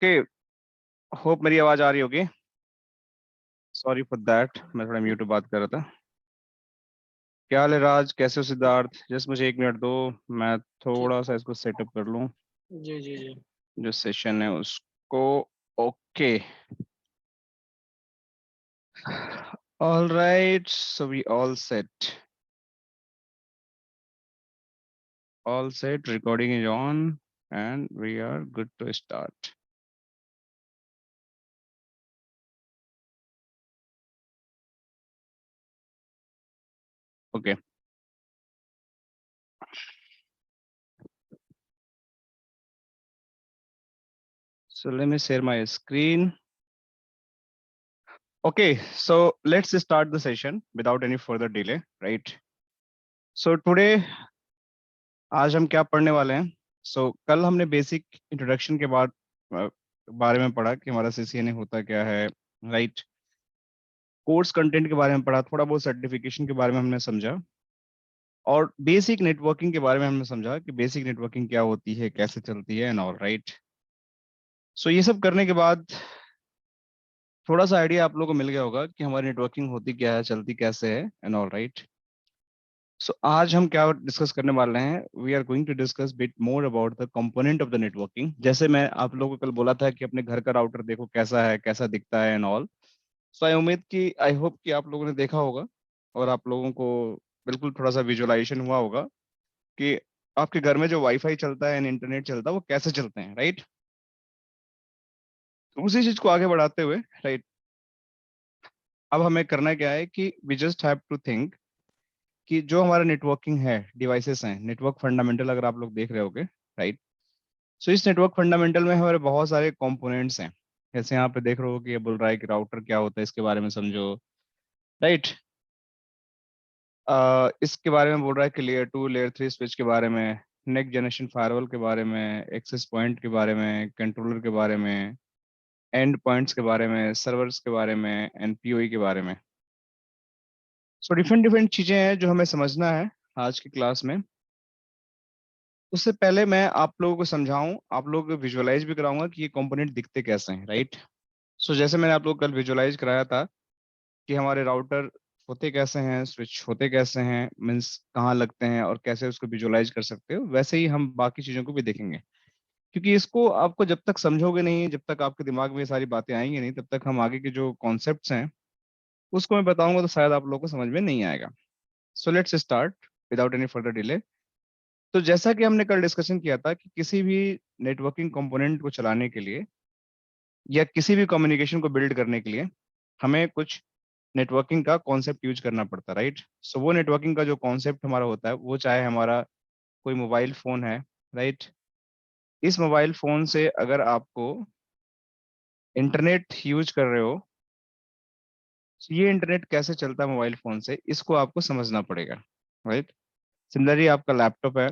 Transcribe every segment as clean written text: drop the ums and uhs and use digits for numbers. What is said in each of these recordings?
Okay, hope मेरी आवाज आ रही होगी। सॉरी फॉर दैट, मैं थोड़ा म्यूट पे बात कर रहा था। क्या हाल है राज, कैसे हो सिद्धार्थ? जस्ट मुझे 1 मिनट दो, मैं ठीक। थोड़ा सा इसको सेटअप कर लूँ, जी जी जी। जो सेशन है उसको। Okay, all right, so we all set, recording is on and we are good to start. Okay, so let me share my screen. Okay, so let's start the session without any further delay, right? So today, आज हम क्या पढ़ने वाले हैं? कल हमने basic introduction के बाद बारे में पढ़ा कि हमारा सीसीएनए होता क्या है, राइट? कोर्स कंटेंट के बारे में पढ़ा, थोड़ा बहुत सर्टिफिकेशन के बारे में हमने समझा, और बेसिक नेटवर्किंग के बारे में हमने समझा कि बेसिक नेटवर्किंग क्या होती है, कैसे चलती है एंड ऑल, राइट? सो ये सब करने के बाद थोड़ा सा आइडिया आप लोगों को मिल गया होगा कि हमारी नेटवर्किंग होती क्या है, चलती कैसे है एंड ऑल, राइट? सो आज हम क्या डिस्कस करने वाले हैं? We are going to discuss bit more about the component of the networking. जैसे मैं आप लोगों को कल बोला था कि अपने घर का राउटर देखो कैसा है, कैसा दिखता है and all. So I hope कि आप लोगों ने देखा होगा और आप लोगों को बिल्कुल थोड़ा सा विजुअलाइजेशन हुआ होगा कि आपके घर में जो वाईफाई चलता है एंड इंटरनेट चलता है वो कैसे चलते हैं, राइट? तो उसी चीज को आगे बढ़ाते हुए, राइट, अब हमें करना क्या है कि we just have to think कि जो हमारा नेटवर्किंग है, डिवाइसेस हैं, नेटवर्क फंडामेंटल अगर आप लोग देख रहे होगे, राइट? सो इस नेटवर्क फंडामेंटल में हमारे बहुत सारे कंपोनेंट्स हैं। जैसे यहाँ पे देख रहे हो कि ये बोल रहा है कि राउटर क्या होता है, इसके बारे में समझो, राइट? इसके बारे में बोल रहा है कि लेयर 2 लेयर 3 स्विच के बारे में, नेक्स्ट जनरेशन फायरवॉल के बारे में, एक्सेस पॉइंट के बारे में, कंट्रोलर के बारे में, एंड पॉइंट्स के बारे में, सर्वर्स के बारे में, एनपीओई के बारे में। सो डिफरेंट डिफरेंट चीजें हैं जो हमें समझना है आज की क्लास में। उससे पहले मैं आप लोगों को समझाऊं, आप लोगों को विजुअलाइज भी कराऊंगा कि ये कंपोनेंट दिखते कैसे हैं, राइट? सो जैसे मैंने आप लोग कल विजुअलाइज कराया था कि हमारे राउटर होते कैसे हैं, स्विच होते कैसे हैं, मीन्स कहाँ लगते हैं और कैसे उसको विजुअलाइज कर सकते हो, वैसे ही हम बाकी चीज़ों को भी देखेंगे। क्योंकि इसको आपको जब तक समझोगे नहीं, जब तक आपके दिमाग में ये सारी बातें आएंगी नहीं, तब तक हम आगे के जो कॉन्सेप्ट्स हैं उसको मैं बताऊंगा तो शायद आप लोगों को समझ में नहीं आएगा। So let's start without any further delay. तो जैसा कि हमने कल डिस्कशन किया था कि किसी भी नेटवर्किंग कंपोनेंट को चलाने के लिए या किसी भी कम्युनिकेशन को बिल्ड करने के लिए हमें कुछ नेटवर्किंग का कॉन्सेप्ट यूज करना पड़ता है, राइट? सो वो नेटवर्किंग का जो कॉन्सेप्ट हमारा होता है, वो चाहे हमारा कोई मोबाइल फोन है, राइट? इस मोबाइल फोन से अगर आपको इंटरनेट यूज कर रहे हो, तो ये इंटरनेट कैसे चलता है मोबाइल फोन से, इसको आपको समझना पड़ेगा, राइट? सिमिलरली आपका लैपटॉप है,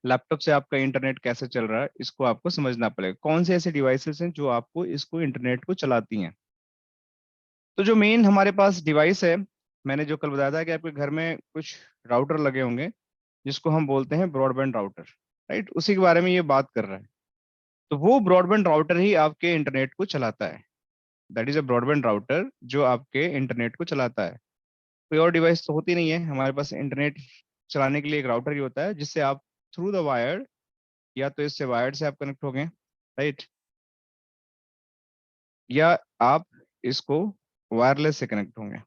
लैपटॉप से आपका इंटरनेट कैसे चल रहा है, इसको आपको समझना पड़ेगा। कौन से ऐसे डिवाइसेस हैं जो आपको इसको इंटरनेट को चलाती हैं। तो जो मेन हमारे पास डिवाइस है, मैंने जो कल बताया था कि आपके घर में कुछ राउटर लगे होंगे जिसको हम बोलते हैं ब्रॉडबैंड राउटर, राइट? उसी के बारे में ये बात कर रहा है। तो वो ब्रॉडबैंड राउटर ही आपके इंटरनेट को चलाता है। That is a broadband router जो आपके इंटरनेट को चलाता है। कोई और डिवाइस तो होती नहीं है हमारे पास। इंटरनेट चलाने के लिए एक राउटर ही होता है जिससे आप थ्रू द वायर, या तो इससे वायर्ड से आप कनेक्ट हो गए, राइट, या आप इसको वायरलेस से कनेक्ट होंगे।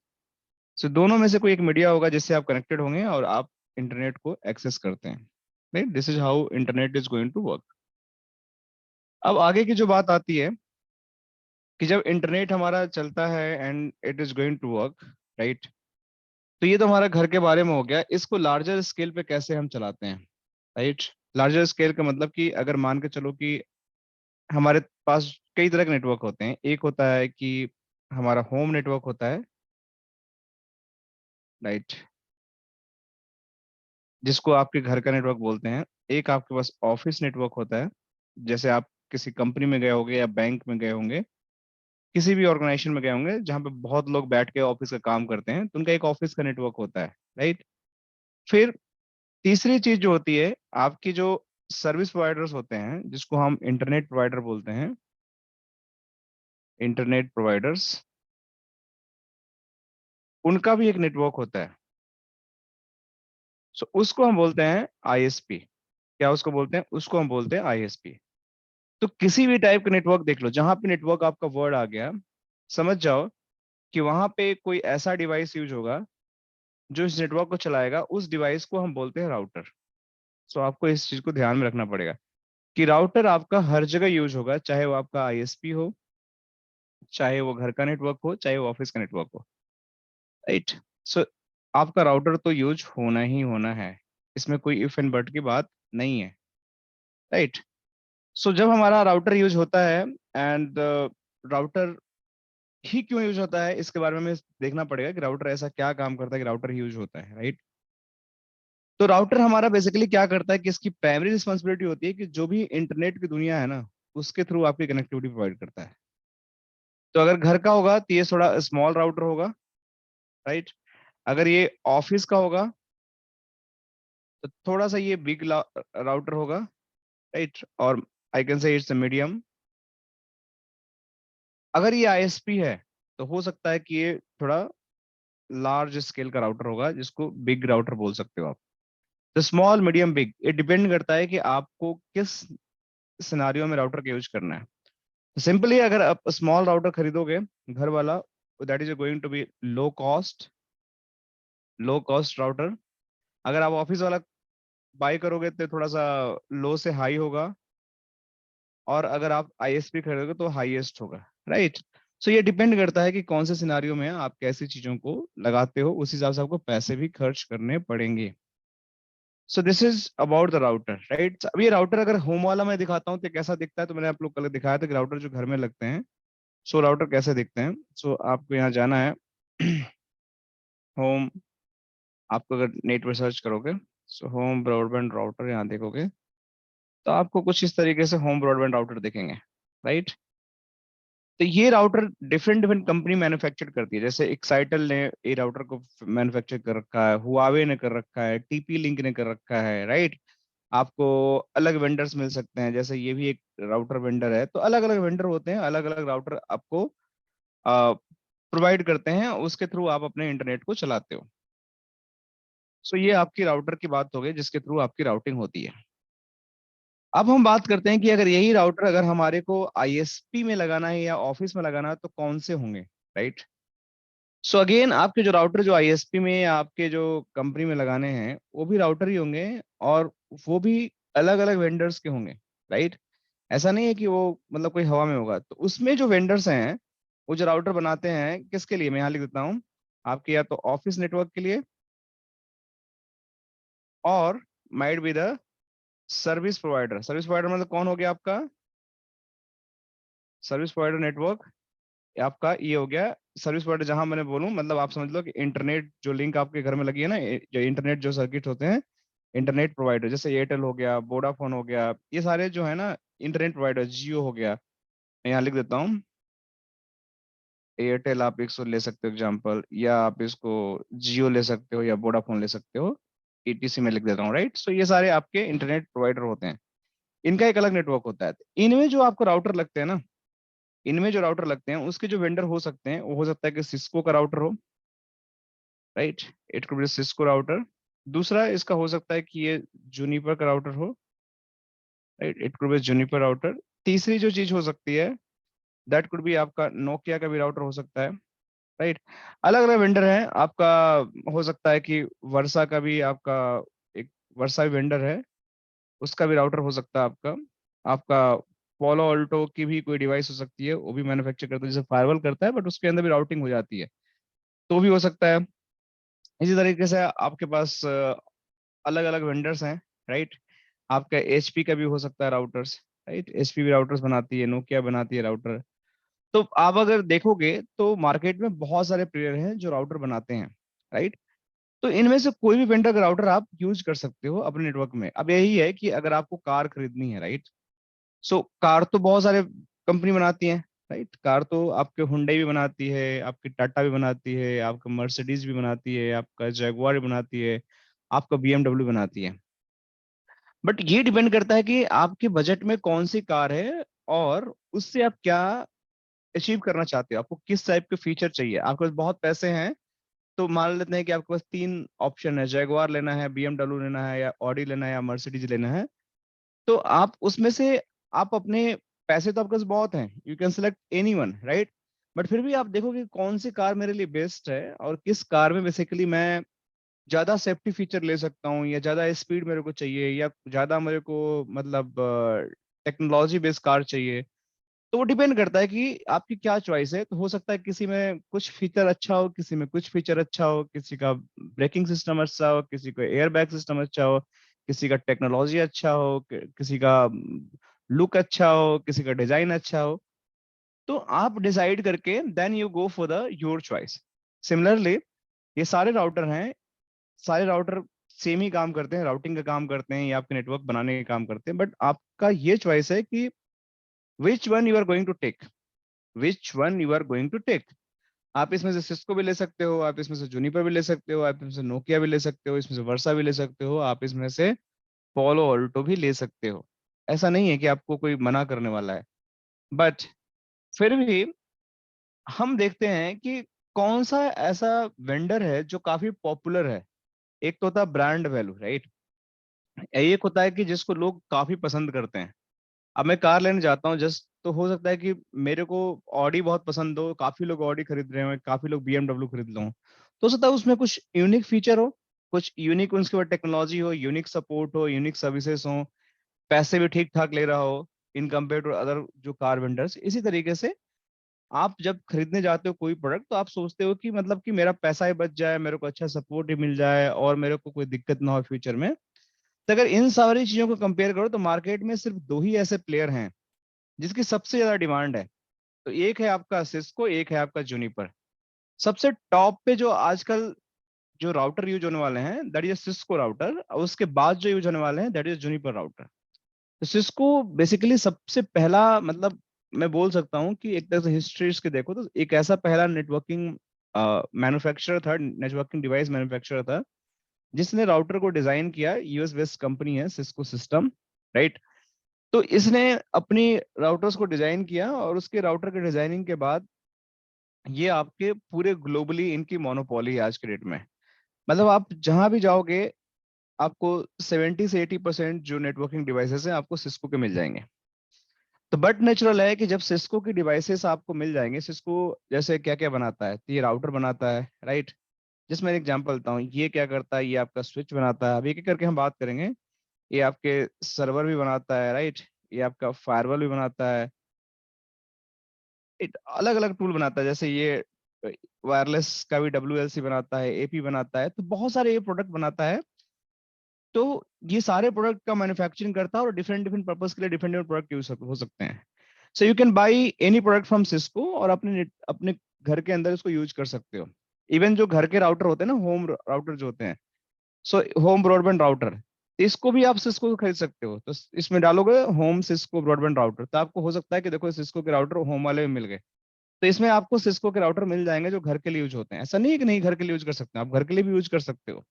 सो दोनों में से कोई एक मीडिया होगा जिससे आप कनेक्टेड होंगे और आप इंटरनेट को एक्सेस करते हैं, right? This is how internet is going to work. अब आगे की जो बात आती है कि जब इंटरनेट हमारा चलता है and it is going to work, right, तो ये तो हमारा घर के बारे में हो गया। इसको लार्जर स्केल पे कैसे हम चलाते हैं, राइट? लार्जर स्केल का मतलब कि अगर मान के चलो कि हमारे पास कई तरह के नेटवर्क होते हैं। एक होता है कि हमारा होम नेटवर्क होता है, राइट, जिसको आपके घर का नेटवर्क बोलते हैं। एक आपके पास ऑफिस नेटवर्क होता है, जैसे आप किसी कंपनी में गए होंगे या बैंक में गए होंगे, किसी भी ऑर्गेनाइजेशन में गए होंगे जहाँ पे बहुत लोग बैठ के ऑफिस का काम करते हैं, तो उनका एक ऑफिस का नेटवर्क होता है, राइट? फिर तीसरी चीज जो होती है आपकी जो सर्विस प्रोवाइडर्स होते हैं जिसको हम इंटरनेट प्रोवाइडर बोलते हैं, इंटरनेट प्रोवाइडर्स, उनका भी एक नेटवर्क होता है। सो उसको हम बोलते हैं आईएसपी। क्या उसको बोलते हैं? उसको हम बोलते हैं आईएसपी। तो किसी भी टाइप का नेटवर्क देख लो, जहां पे नेटवर्क आपका वर्ड आ गया, समझ जाओ कि वहां पे कोई ऐसा डिवाइस यूज होगा जो इस नेटवर्क को चलाएगा, उस डिवाइस को हम बोलते हैं राउटर। सो आपको इस चीज को ध्यान में रखना पड़ेगा कि राउटर आपका हर जगह यूज होगा, चाहे वो आपका आईएसपी हो, चाहे वो घर का नेटवर्क हो, चाहे वो ऑफिस का नेटवर्क हो, राइट। सो आपका राउटर तो यूज होना ही होना है, इसमें कोई इफ एंड बट की बात नहीं है, राइट। सो जब हमारा राउटर यूज होता है, एंड राउटर ही क्यों यूज होता है, इसके बारे में हमें देखना पड़ेगा कि राउटर ऐसा क्या काम करता है कि राउटर यूज होता है, राइट। तो राउटर हमारा बेसिकली क्या करता है कि इसकी प्राइमरी रिस्पॉन्सिबिलिटी होती है कि जो भी इंटरनेट की दुनिया है ना, उसके थ्रू आपकी कनेक्टिविटी प्रोवाइड करता है। तो अगर घर का होगा तो ये थोड़ा स्मॉल राउटर होगा, राइट। अगर ये ऑफिस का होगा तो थोड़ा सा ये बिग राउटर होगा, राइट। और I can say it's medium. अगर ये आईएसपी है तो हो सकता है कि ये थोड़ा लार्ज स्केल का राउटर होगा, जिसको बिग राउटर बोल सकते हो आप। तो स्मॉल, मीडियम, बिग, ये डिपेंड करता है कि आपको किस सिनारियो में राउटर का यूज करना है। सिंपली अगर आप स्मॉल राउटर खरीदोगे घर वाला, that is going to be low cost router. अगर आप ऑफिस वाला बाई करोगे तो थोड़ा सा लो से हाई होगा, और अगर आप आईएसपी खरीदोगे तो हाईएस्ट होगा, राइट। सो ये डिपेंड करता है कि कौन से सिनारियो में आप कैसी चीजों को लगाते हो, उस हिसाब से आपको पैसे भी खर्च करने पड़ेंगे। सो this is about the router, right. अब ये राउटर अगर होम वाला मैं दिखाता हूँ तो कैसा दिखता है, तो मैंने आप लोग कल दिखाया था कि राउटर जो घर में लगते हैं, सो राउटर कैसे दिखते हैं। सो आपको यहाँ जाना है होम। आपको अगर नेट पर सर्च करोगे, सो होम ब्रॉडबैंड राउटर यहाँ देखोगे, तो आपको कुछ इस तरीके से होम ब्रॉडबैंड राउटर दिखेंगे, राइट। तो ये router different different company manufacture करती है। जैसे एक्साइटल ने ये राउटर को मैन्युफैक्चर कर रखा है, हुआवे ने कर रखा है, टीपी लिंक ने कर रखा है, राइट। आपको अलग वेंडर्स मिल सकते हैं, जैसे ये भी एक राउटर वेंडर है। तो अलग अलग वेंडर होते हैं, अलग अलग राउटर आपको प्रोवाइड करते हैं, उसके थ्रू आप अपने इंटरनेट को चलाते हो। सो ये आपकी राउटर की बात हो गई जिसके थ्रू आपकी राउटिंग होती है। अब हम बात करते हैं कि अगर यही राउटर अगर हमारे को आईएसपी में लगाना है या ऑफिस में लगाना है तो कौन से होंगे, राइट। सो अगेन आपके जो राउटर जो आईएसपी में या आपके जो कंपनी में लगाने हैं वो भी राउटर ही होंगे, और वो भी अलग अलग वेंडर्स के होंगे, राइट। ऐसा नहीं है कि वो मतलब कोई हवा में होगा। तो उसमें जो वेंडर्स हैं, वो जो राउटर बनाते हैं किसके लिए, मैं यहाँ लिख देता हूँ, आपके या तो ऑफिस नेटवर्क के लिए, और might be the service provider. Service provider मतलब कौन हो गया आपका, सर्विस प्रोवाइडर नेटवर्क आपका ये हो गया। सर्विस प्रोवाइडर जहां मैंने बोलूं मतलब आप समझ लो कि इंटरनेट जो लिंक आपके घर में लगी है ना, जो इंटरनेट जो सर्किट होते हैं, इंटरनेट प्रोवाइडर जैसे एयरटेल हो गया, वोडाफोन हो गया, ये सारे जो है ना इंटरनेट प्रोवाइडर, जियो हो गया। मैं यहाँ लिख देता हूँ एयरटेल, आप इसको ले सकते हो एग्जाम्पल, या आप इसको जियो ले सकते हो या वोडाफोन ले सकते हो, ईटीसी में लिख देता हूँ, राइट। सो ये सारे आपके इंटरनेट प्रोवाइडर होते हैं, इनका एक अलग नेटवर्क होता है। इनमें जो आपको राउटर लगते हैं ना, इनमें जो राउटर लगते हैं उसके जो वेंडर हो सकते हैं, वो हो सकता है कि सिस्को का राउटर हो, right. It could be Cisco router. दूसरा इसका हो सकता है कि ये जूनिपर का राउटर हो, right. It could be Juniper router. तीसरी जो चीज हो सकती है, दैट कुड बी आपका नोकिया का भी राउटर हो सकता है, राइट। अलग अलग वेंडर हैं आपका। हो सकता है कि वर्षा का भी आपका एक वर्षा भी वेंडर है, उसका भी राउटर हो सकता है आपका। आपका पोलो ऑल्टो की भी कोई डिवाइस हो सकती है, वो भी मैन्युफैक्चर करता है, जैसे फायरवॉल करता है बट उसके अंदर भी राउटिंग हो जाती है, तो भी हो सकता है। इसी तरीके से आपके पास अलग अलग वेंडर्स हैं, राइट। आपका एचपी का भी हो सकता है राउटर्स, राइट। एचपी भी राउटर्स बनाती है, नोकिया बनाती है राउटर। तो आप अगर देखोगे तो मार्केट में बहुत सारे प्लेयर हैं जो राउटर बनाते हैं, राइट। तो इनमें से कोई भी वेंडर का राउटर आप यूज कर सकते हो अपने नेटवर्क में। अब यही है कि अगर आपको कार खरीदनी है, राइट। सो कार तो बहुत सारे कंपनी बनाती हैं, राइट। कार तो आपके हुंडई भी बनाती है, आपकी टाटा भी बनाती है, आपका मर्सिडीज भी बनाती है, आपका जैगुआर भी बनाती है, आपका बीएमडब्ल्यू बनाती है। बट ये डिपेंड करता है कि आपके बजट में कौन सी कार है और उससे आप क्या अचीव करना चाहते हो, आपको किस टाइप के फीचर चाहिए। आपके पास बहुत पैसे हैं तो मान लेते हैं कि आपके पास तीन ऑप्शन है, जैगुआर लेना है, बीएमडब्ल्यू लेना है, या ऑडी लेना है, या मर्सिडीज लेना है। तो आप उसमें से, आप अपने पैसे तो आपके पास बहुत हैं, you can select any one, right. But फिर भी आप देखोगे कौन सी कार मेरे लिए बेस्ट है और किस कार में बेसिकली मैं ज्यादा सेफ्टी फीचर ले सकता हूँ, या ज्यादा स्पीड मेरे को चाहिए, या ज्यादा मेरे को मतलब टेक्नोलॉजी बेस्ड कार चाहिए। तो वो डिपेंड करता है कि आपकी क्या चॉइस है। तो हो सकता है किसी में कुछ फीचर अच्छा हो, किसी में कुछ फीचर अच्छा हो, किसी का ब्रेकिंग सिस्टम अच्छा हो, किसी का एयर बैग सिस्टम अच्छा हो, किसी का टेक्नोलॉजी अच्छा हो, किसी का लुक अच्छा हो, किसी का डिजाइन अच्छा हो। तो आप डिसाइड करके then you go for the your choice. Similarly ये सारे राउटर हैं, सारे राउटर सेम ही काम करते हैं, राउटिंग का काम करते हैं या आपके नेटवर्क बनाने का काम करते हैं, बट आपका ये चॉइस है कि which one you are going to take, which one you are going to take. आप इसमें से सिस्को भी ले सकते हो, आप इसमें से जूनिपर भी ले सकते हो, आप इसमें से नोकिया भी ले सकते हो, इसमें से वर्सा भी ले सकते हो, आप इसमें से पोलो ऑल्टो भी ले सकते हो। ऐसा नहीं है कि आपको कोई मना करने वाला है। बट फिर भी हम देखते हैं कि कौन सा ऐसा वेंडर है जो काफी पॉपुलर है। एक तो होता है ब्रांड वैल्यू, राइट। एक होता है कि जिसको लोग काफी पसंद करते हैं। अब मैं कार लेने जाता हूँ जस्ट, तो हो सकता है कि मेरे को ऑडी बहुत पसंद हो, काफी लोग ऑडी खरीद रहे हो, काफी लोग बीएमडब्ल्यू खरीद लो। तो हो सकता है उसमें कुछ यूनिक फीचर हो, कुछ यूनिक उसके बाद टेक्नोलॉजी हो, यूनिक सपोर्ट हो, यूनिक सर्विसेज हो, पैसे भी ठीक ठाक ले रहा हो इन कम्पेयर टू अदर जो कार वेंडर्स। इसी तरीके से आप जब खरीदने जाते हो कोई प्रोडक्ट, तो आप सोचते हो कि मतलब कि मेरा पैसा ही बच जाए, मेरे को अच्छा सपोर्ट ही मिल जाए, और मेरे को कोई दिक्कत ना हो फ्यूचर में। तो अगर इन सारी चीजों को कंपेयर करो तो मार्केट में सिर्फ दो ही ऐसे प्लेयर हैं जिसकी सबसे ज्यादा डिमांड है। तो एक है आपका सिस्को, एक है आपका जूनिपर। सबसे टॉप पे जो आजकल जो राउटर यूज होने वाले हैं दैट इज सिस्को राउटर, और उसके बाद जो यूज होने वाले हैं दैट इज जूनिपर राउटर। तो सिस्को बेसिकली सबसे पहला, मतलब मैं बोल सकता हूँ कि एक तरह से हिस्ट्री के देखो तो एक ऐसा पहला नेटवर्किंग मैन्युफैक्चरर था, नेटवर्किंग डिवाइस मैन्युफैक्चरर था, जिसने राउटर को डिजाइन किया। यूएस बेस्ड कंपनी है सिस्को सिस्टम, राइट। तो इसने अपनी राउटर्स को डिजाइन किया, और उसके राउटर के डिजाइनिंग के बाद ये आपके पूरे ग्लोबली इनकी मोनोपोली है आज के डेट में। मतलब आप जहां भी जाओगे आपको 70 से 80% जो नेटवर्किंग डिवाइसेस हैं आपको सिस्को के मिल जाएंगे। तो बट नेचुरल है कि जब सिस्को की डिवाइसेस आपको मिल जाएंगे, सिस्को जैसे क्या क्या बनाता है, तो ये राउटर बनाता है, राइट। जिसमें एक एग्जांपल देता हूँ, ये क्या करता है, ये आपका स्विच बनाता है। अब एक एक करके हम बात करेंगे। ये आपके सर्वर भी बनाता है, राइट। ये आपका फायरवॉल भी बनाता है। अलग अलग टूल बनाता है, जैसे ये वायरलेस का भी WLC बनाता है, एपी बनाता है, तो बहुत सारे ये प्रोडक्ट बनाता है। तो ये सारे प्रोडक्ट का मैन्युफैक्चरिंग करता है, और डिफरेंट डिफरेंट पर्पस के लिए डिफरेंट डिफरेंट प्रोडक्ट यूज हो सकते हैं। So you can buy any product from Cisco, और अपने घर के अंदर इसको यूज कर सकते हो। इवन जो घर के राउटर होते हैं ना, होम राउटर जो होते हैं, सो होम ब्रॉडबैंड राउटर, इसको भी आप सिस्को खरीद सकते हो। तो इसमें डालोगे होम सिस्को ब्रॉडबैंड राउटर, तो आपको हो सकता है कि देखो सिस्को के राउटर होम वाले में मिल गए। तो इसमें आपको सिस्को के राउटर मिल जाएंगे जो घर के लिए यूज होते हैं। ऐसा नहीं है कि नहीं घर के लिए यूज कर सकते हैं, आप घर के लिए भी यूज कर सकते हो।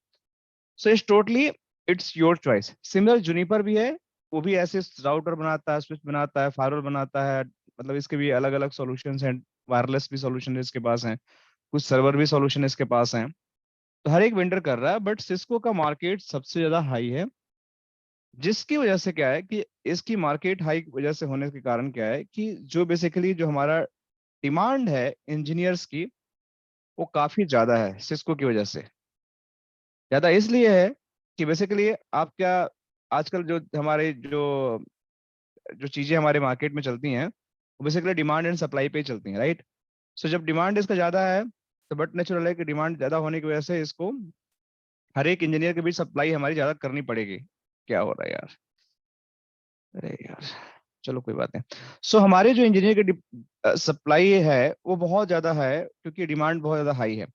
So it's totally, it's your choice. Similar Juniper भी है, वो भी ऐसे राउटर बनाता है, स्विच बनाता है, फायरवॉल बनाता है। मतलब इसके भी अलग अलग सॉल्यूशंस हैं, वायरलेस भी सॉल्यूशन इसके पास हैं, कुछ सर्वर भी सॉल्यूशन इसके पास हैं। तो हर एक वेंडर कर रहा है, बट सिस्को का मार्केट सबसे ज्यादा हाई है। जिसकी वजह से क्या है कि इसकी मार्केट हाई वजह से होने के कारण क्या है कि जो बेसिकली जो हमारा डिमांड है इंजीनियर्स की, वो काफी ज्यादा है सिस्को की वजह से। ज्यादा इसलिए है कि बेसिकली आप क्या, आजकल जो हमारे जो जो चीजें हमारे मार्केट में चलती हैं वो बेसिकली डिमांड एंड सप्लाई पे ही चलती हैं, राइट। सो जब डिमांड इसका ज्यादा है, तो बट नेचुरल है कि डिमांड ज्यादा होने की वजह से इसको हर एक इंजीनियर के बीच सप्लाई हमारी ज्यादा करनी पड़ेगी। क्या हो रहा है यार, अरे यार, चलो कोई बात नहीं। सो हमारे जो इंजीनियर की सप्लाई है वो बहुत ज्यादा है, क्योंकि डिमांड बहुत ज्यादा हाई है।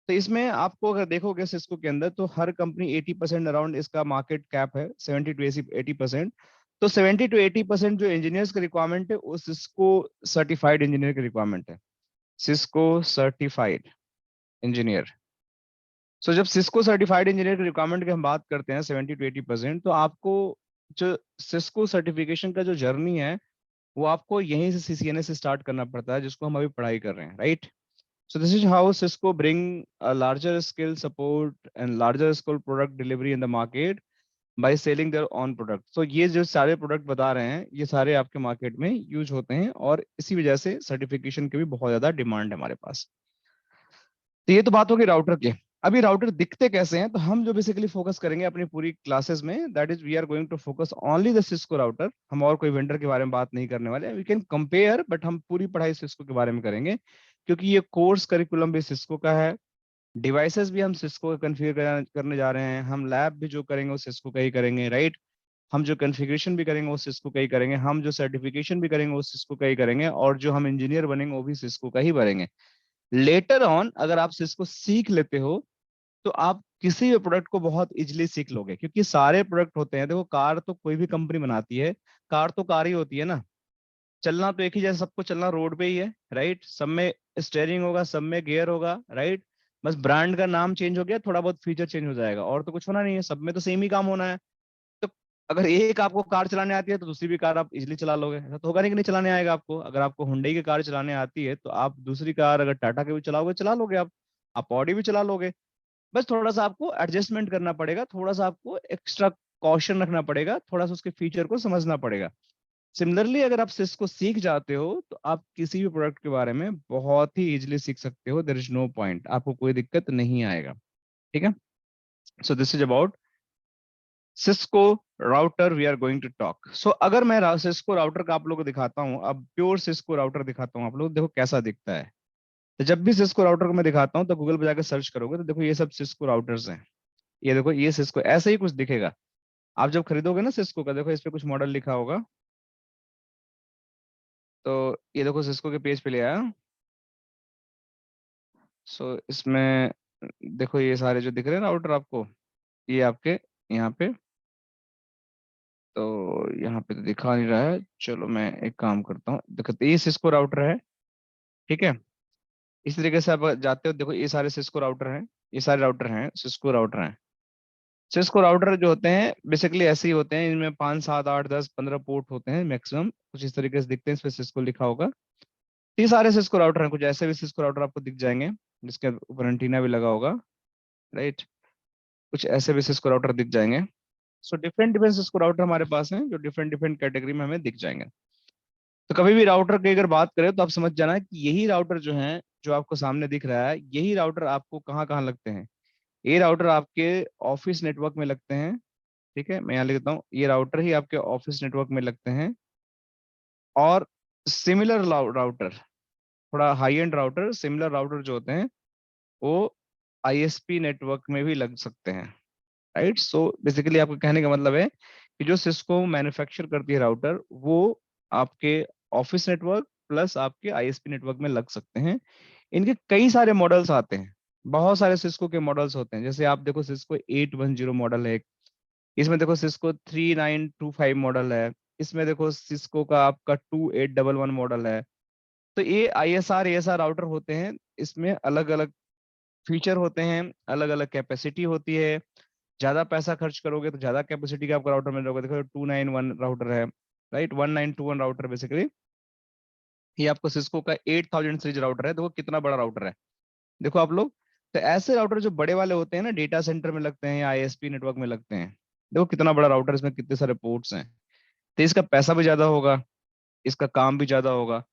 तो इसमें आपको अगर देखोगे सिस्को के अंदर, तो हर कंपनी 80% अराउंड इसका मार्केट कैप है, 70 to 80%। तो 70 to 80% जो इंजीनियर्स की रिक्वायरमेंट है वो सिस्को सर्टिफाइड इंजीनियर की रिक्वायरमेंट है। Cisco certified engineer. सो जब सिस्को सर्टिफाइड इंजीनियर की रिक्वायरमेंट की हम बात करते हैं 70 to 80%, तो आपको जो सिस्को सर्टिफिकेशन का जो जर्नी है वो आपको यहीं से सीसीएनए से स्टार्ट करना पड़ता है, जिसको हम अभी पढ़ाई कर रहे हैं, right? So this is how Cisco bring a larger scale support and larger scale product delivery in the market by selling their on product. तो ये जो सारे प्रोडक्ट बता रहे हैं ये सारे आपके मार्केट में यूज होते हैं, और इसी वजह से सर्टिफिकेशन की भी बहुत ज्यादा डिमांड है हमारे पास। तो ये तो बात होगी राउटर की। अभी राउटर दिखते कैसे हैं, तो हम जो बेसिकली फोकस करेंगे अपनी पूरी क्लासेस में, that is we are going to focus only the Cisco router. हम और कोई वेंडर के बारे में बात नहीं करने वाले, वी कैन कंपेयर, बट हम पूरी पढ़ाई सिस्को के बारे में करेंगे, क्योंकि ये कोर्स करिकुलम भी सिस्को का है। डिवाइसेस भी हम सिस्को का कन्फिगर करने जा रहे हैं, हम लैब भी जो करेंगे वो सिस्को का ही करेंगे, राइट? हम जो कॉन्फ़िगरेशन भी करेंगे वो सिस्को का ही करेंगे, हम जो सर्टिफिकेशन भी करेंगे वो सिस्को का ही करेंगे, और जो हम इंजीनियर बनेंगे वो भी सिस्को का ही बनेंगे। लेटर ऑन अगर आप सिस्को सीख लेते हो तो आप किसी भी प्रोडक्ट को बहुत इजीली सीख लोगे, क्योंकि सारे प्रोडक्ट होते हैं। देखो, कार तो कोई भी कंपनी बनाती है, कार तो कार ही होती है ना। चलना तो एक ही जैसा सबको चलना रोड पे ही है, राइट? सब में स्टेयरिंग होगा, सब में गियर होगा, राइट? बस ब्रांड का नाम चेंज हो गया, थोड़ा बहुत फीचर चेंज हो जाएगा, और तो कुछ होना नहीं है, सब में तो सेम ही काम होना है। तो अगर एक आपको कार चलाने आती है तो दूसरी भी कार आप इजीली चला लोगे। ऐसा तो होगा नहीं कि नहीं चलाने आएगा आपको। अगर आपको हुंडई की कार चलाने आती है तो आप दूसरी कार अगर टाटा की भी चलाओगे चला लोगे आप ऑडी भी चला लोगे। बस थोड़ा सा आपको एडजस्टमेंट करना पड़ेगा, थोड़ा सा आपको एक्स्ट्रा कॉशन रखना पड़ेगा, थोड़ा सा उसके फीचर को समझना पड़ेगा। सिमिलरली अगर आप सिस्को सीख जाते हो तो आप किसी भी प्रोडक्ट के बारे में बहुत ही इजीली सीख सकते हो। देयर इज नो पॉइंट, आपको कोई दिक्कत नहीं आएगा। ठीक है? So this is about Cisco router we are going to talk. So अगर मैं सिस्को राउटर का आप लोगों को दिखाता हूँ, अब प्योर सिस्को राउटर दिखाता हूँ, आप लोग देखो कैसा दिखता है। तो जब भी सिस्को राउटर को मैं दिखाता हूँ तो गूगल पे जाकर सर्च करोगे तो देखो ये सब सिस्को राउटर्स हैं। ये देखो, ये सिस्को ऐसे ही कुछ दिखेगा। आप जब खरीदोगे ना सिस्को का, देखो इस पे कुछ मॉडल लिखा होगा। तो ये देखो सिस्को के पेज पे ले आया। सो इसमें देखो ये सारे जो दिख रहे हैं ना राउटर आपको, ये आपके यहाँ पे, तो यहाँ पे तो दिखा नहीं रहा है। चलो मैं एक काम करता हूँ, देखो तो ये सिस्को राउटर है। ठीक है? इस तरीके से आप जाते हो, देखो ये सारे सिस्को राउटर हैं, ये सारे राउटर हैं सिस्को राउटर हैं। सिस्को राउटर जो होते हैं बेसिकली ऐसे ही होते हैं, इनमें 5 7 8 10 15 पोर्ट होते हैं मैक्सिमम, कुछ इस तरीके से दिखते हैं, इस पे सिस्को लिखा होगा। ये सारे सिस्को राउटर हैं, कुछ ऐसे भी सिस्को राउटर आपको दिख जाएंगे जिसके ऊपर एंटीना भी लगा होगा, राइट? कुछ ऐसे भी सिस्को राउटर दिख जाएंगे। So different different Cisco router हमारे पास हैं जो डिफरेंट डिफरेंट कैटेगरी में हमें दिख जाएंगे। तो कभी भी राउटर की अगर बात करें तो आप समझ जाना कि यही राउटर जो है, जो आपको सामने दिख रहा है, यही राउटर आपको कहाँ कहाँ लगते हैं। ये राउटर आपके ऑफिस नेटवर्क में लगते हैं। ठीक है, मैं यहाँ लिखता हूँ, ये राउटर ही आपके ऑफिस नेटवर्क में लगते हैं। और सिमिलर राउटर, थोड़ा high and router, similar router जो होते हैं वो आईएसपी नेटवर्क में भी लग सकते हैं, राइट? सो बेसिकली आपका कहने का मतलब है कि जो सिस्को मैन्युफैक्चर करती है राउटर, वो आपके ऑफिस नेटवर्क प्लस आपके आईएसपी नेटवर्क में लग सकते हैं। इनके कई सारे मॉडल्स आते हैं, बहुत सारे सिस्को के मॉडल्स होते हैं। जैसे आप देखो सिस्को 810 मॉडल है, इसमें देखो सिस्को 3925 मॉडल है, इसमें देखो सिस्को का आपका 2811 मॉडल है। तो ये आईएसआर एएसआर राउटर होते हैं, इसमें अलग अलग फीचर होते हैं, अलग अलग कैपेसिटी होती है। ज्यादा पैसा खर्च करोगे तो ज्यादा कैपेसिटी का आपका राउटर मिल जाएगा। देखो 291 राउटर है, राइट? 1921 राउटर बेसिकली ये आपको सिस्को का 8000 सीरीज राउटर है। देखो कितना बड़ा राउटर है, देखो आप लोग। तो ऐसे राउटर जो बड़े वाले होते हैं ना, डेटा सेंटर में लगते हैं या आईएसपी नेटवर्क में लगते हैं, देखो कितना बड़ा राउटर, इसमें कितने सारे पोर्ट्स हैं। तो इसका पैसा भी ज्यादा होगा, इसका काम भी ज्यादा होगा।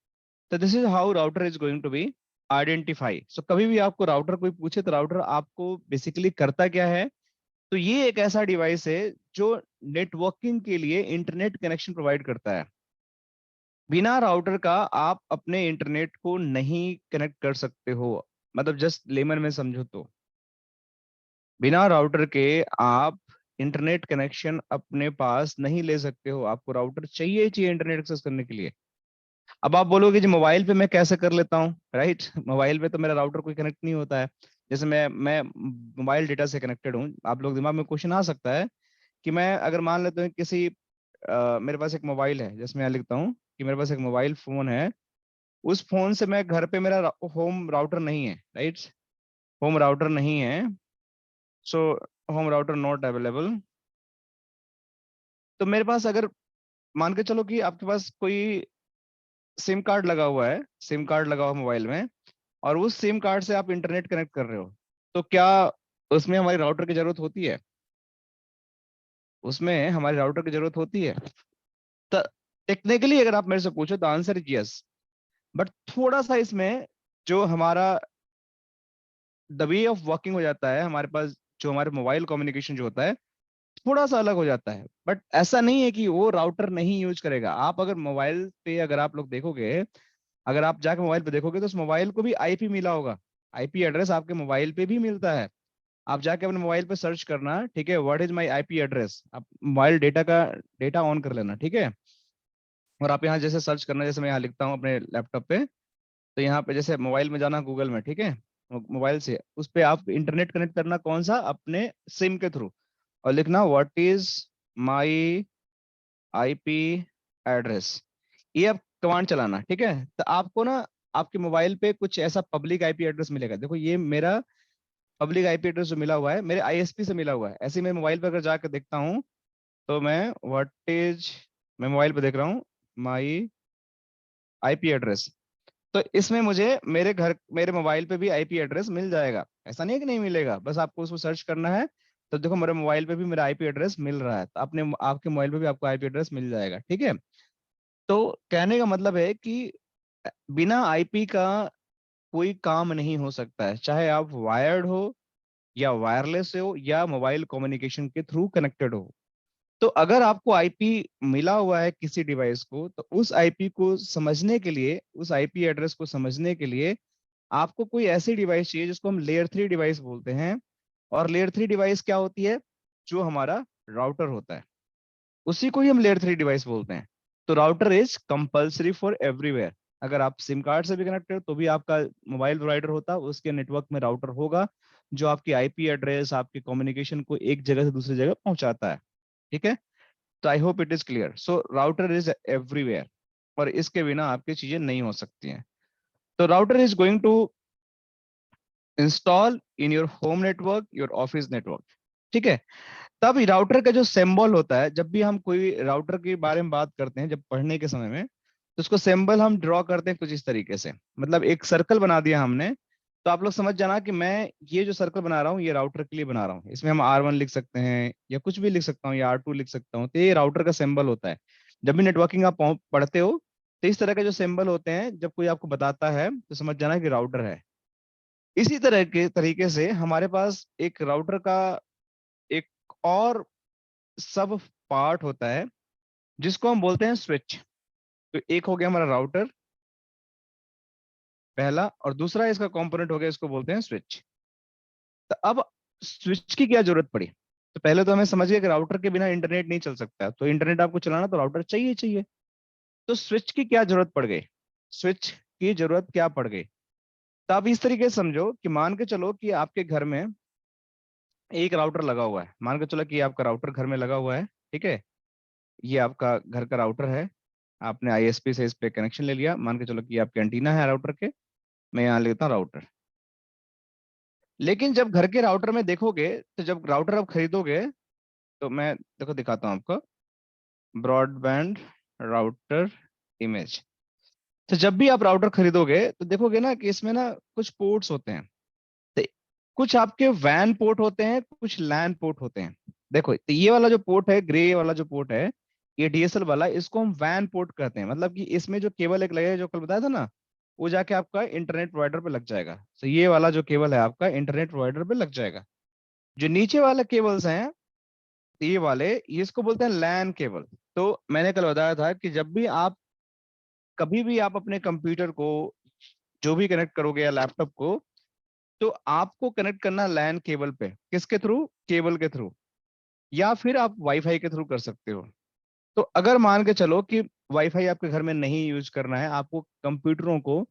तो this is how router is going to be identify. So कभी भी आपको राउटर कोई पूछे तो राउटर आपको बेसिकली करता क्या है, तो ये एक ऐसा डिवाइस है जो नेटवर्किंग के लिए इंटरनेट कनेक्शन प्रोवाइड करता है। बिना राउटर का आप अपने इंटरनेट को नहीं कनेक्ट कर सकते हो। मतलब जस्ट लेमन में समझो तो, बिना राउटर के आप इंटरनेट कनेक्शन अपने पास नहीं ले सकते हो। आपको राउटर चाहिए ही चाहिए इंटरनेट एक्सेस करने के लिए। अब आप बोलोगे जी मोबाइल पे मैं कैसे कर लेता हूँ, राइट? मोबाइल पे तो मेरा राउटर कोई कनेक्ट नहीं होता है। जैसे मैं मोबाइल डेटा से कनेक्टेड हूँ। आप लोग दिमाग में क्वेश्चन आ सकता है कि मैं अगर मान लेता हूँ किसी मेरे पास एक मोबाइल है, जिसमें मैं लिखता हूँ कि मेरे पास एक मोबाइल फोन है, उस फोन से मैं घर पे, मेरा होम राउटर नहीं है, राइट? होम राउटर नहीं है। So home router not available. तो मेरे पास अगर मान के चलो कि आपके पास कोई सिम कार्ड लगा हुआ है, सिम कार्ड लगा हुआ मोबाइल में, और उस सिम कार्ड से आप इंटरनेट कनेक्ट कर रहे हो, तो क्या उसमें हमारी राउटर की जरूरत होती है? उसमें हमारी राउटर की जरूरत होती है? तो टेक्निकली अगर आप मेरे से पूछो तो आंसर इज यस। बट थोड़ा सा इसमें जो हमारा द वे ऑफ वर्किंग हो जाता है हमारे पास, जो हमारे मोबाइल कम्युनिकेशन जो होता है, थोड़ा सा अलग हो जाता है। बट ऐसा नहीं है कि वो राउटर नहीं यूज करेगा। आप अगर मोबाइल पे अगर आप लोग देखोगे, अगर आप जाके मोबाइल पे देखोगे तो उस मोबाइल को भी आईपी मिला होगा। आईपी एड्रेस आपके मोबाइल पे भी मिलता है। आप जाके अपने मोबाइल पे सर्च करना, ठीक है, what is my IP address, आप मोबाइल डेटा का डेटा ऑन कर लेना, ठीक है। और आप यहाँ जैसे सर्च करना, जैसे मैं यहाँ लिखता हूँ अपने लैपटॉप पे, तो यहाँ पे जैसे मोबाइल में जाना गूगल में, ठीक है, मोबाइल से उस पे आप इंटरनेट कनेक्ट करना, कौन सा, अपने सिम के थ्रू, और लिखना what is my IP address. ये आप कमांड चलाना, ठीक है। तो आपको ना आपके मोबाइल पे कुछ ऐसा पब्लिक आईपी एड्रेस मिलेगा। देखो ये मेरा पब्लिक आईपी एड्रेस जो मिला हुआ है, मेरे आईएसपी से मिला हुआ है। ऐसे ही मैं मोबाइल पे अगर जाकर देखता हूँ, तो मैं व्हाट इज, मैं मोबाइल पे देख रहा हूँ माई आईपी एड्रेस, तो इसमें मुझे मेरे घर, मेरे मोबाइल पे भी आईपी एड्रेस मिल जाएगा। ऐसा नहीं है कि नहीं मिलेगा, बस आपको उसको सर्च करना है। तो देखो मेरे मोबाइल पे भी मेरा आईपी एड्रेस मिल रहा है, तो अपने आपके मोबाइल पे भी आपको आईपी एड्रेस मिल जाएगा, ठीक है। तो कहने का मतलब है कि बिना आईपी का कोई काम नहीं हो सकता है, चाहे आप वायर्ड हो या वायरलेस हो या मोबाइल कम्युनिकेशन के थ्रू कनेक्टेड हो। तो अगर आपको आईपी मिला हुआ है किसी डिवाइस को, तो उस आईपी को समझने के लिए, उस आईपी एड्रेस को समझने के लिए आपको कोई ऐसी डिवाइस चाहिए जिसको हम लेयर 3 डिवाइस बोलते हैं। और लेयर 3 डिवाइस क्या होती है? जो हमारा राउटर होता है, उसी को ही हम लेयर 3 डिवाइस बोलते हैं। तो router is compulsory for everywhere. अगर आप सिम कार्ड से भी कनेक्टेड हो तो भी आपका मोबाइल प्रोवाइडर होता है, उसके नेटवर्क में राउटर होगा, जो आपकी आईपी एड्रेस, आपके कम्युनिकेशन को एक जगह से दूसरी जगह पहुंचाता है, ठीक है। तो I hope it is clear. So router is everywhere, और इसके बिना आपकी चीजें नहीं हो सकती हैं। तो router is going to install in your home network, your office network, ठीक है। तब राउटर का जो सिंबल होता है, जब भी हम कोई राउटर के बारे में बात करते हैं, जब पढ़ने के समय में, तो उसको सिंबल हम ड्रॉ करते हैं कुछ इस तरीके से। मतलब एक सर्कल बना दिया हमने, तो आप लोग समझ जाना कि मैं ये जो सर्कल बना रहा हूँ ये राउटर के लिए बना रहा हूँ। इसमें हम R1 लिख सकते हैं या कुछ भी लिख सकता हूँ, या R2 लिख सकता हूँ। तो ये राउटर का सिंबल होता है। जब भी नेटवर्किंग आप पढ़ते हो, तो इस तरह के जो सिंबल होते हैं, जब कोई आपको बताता है तो समझ जाना कि राउटर है। इसी तरह के तरीके से हमारे पास एक राउटर का एक और सब पार्ट होता है, जिसको हम बोलते हैं स्विच। तो एक हो गया हमारा राउटर पहला, और दूसरा इसका कंपोनेंट हो गया, इसको बोलते हैं स्विच। तो अब स्विच की क्या जरूरत पड़ी? तो पहले तो हमें समझ गया कि राउटर के बिना इंटरनेट नहीं चल सकता, तो इंटरनेट आपको चलाना तो राउटर चाहिए चाहिए। तो स्विच की क्या जरूरत पड़ गई? स्विच की जरूरत क्या पड़ गई? तो आप इस तरीके से समझो कि मान के चलो कि आपके घर में एक राउटर लगा हुआ है। मान के चलो कि आपका राउटर घर में लगा हुआ है, ठीक है। ये आपका घर का राउटर है। आपने आईएसपी से इस पे कनेक्शन ले लिया। मान के चलो कि आपके एंटीना है राउटर के, मैं यहाँ लेता हूँ राउटर। लेकिन जब घर के राउटर में देखोगे, तो जब राउटर आप खरीदोगे, तो मैं देखो दिखाता हूँ आपको, ब्रॉडबैंड राउटर इमेज। तो जब भी आप राउटर खरीदोगे तो देखोगे ना कि इसमें ना कुछ पोर्ट्स होते हैं। तो कुछ आपके वैन पोर्ट होते हैं, कुछ लैन पोर्ट होते हैं। देखो तो ये वाला जो पोर्ट है, ग्रे वाला जो पोर्ट है, ये डीएसएल वाला, इसको हम वैन पोर्ट कहते हैं। मतलब कि इसमें जो केबल एक लगेगा, जो कल बताया था ना, वो जाके आपका इंटरनेट प्रोवाइडर पे लग जाएगा। तो ये वाला जो केबल है आपका इंटरनेट प्रोवाइडर पे लग जाएगा। जो नीचे वाले केबल्स हैं, ये वाले, ये इसको बोलते हैं लैन केबल। तो मैंने कल बताया था कि जब भी आप, कभी भी आप अपने कंप्यूटर को जो भी कनेक्ट करोगे या लैपटॉप को, तो आपको कनेक्ट करना लैन केबल पे। किसके थ्रू? केबल के थ्रू। या फिर आप वाईफाई के थ्रू कर सकते हो। तो अगर मान के चलो कि वाईफाई आपके घर में नहीं यूज करना है, आपको कंप्यूटरों को,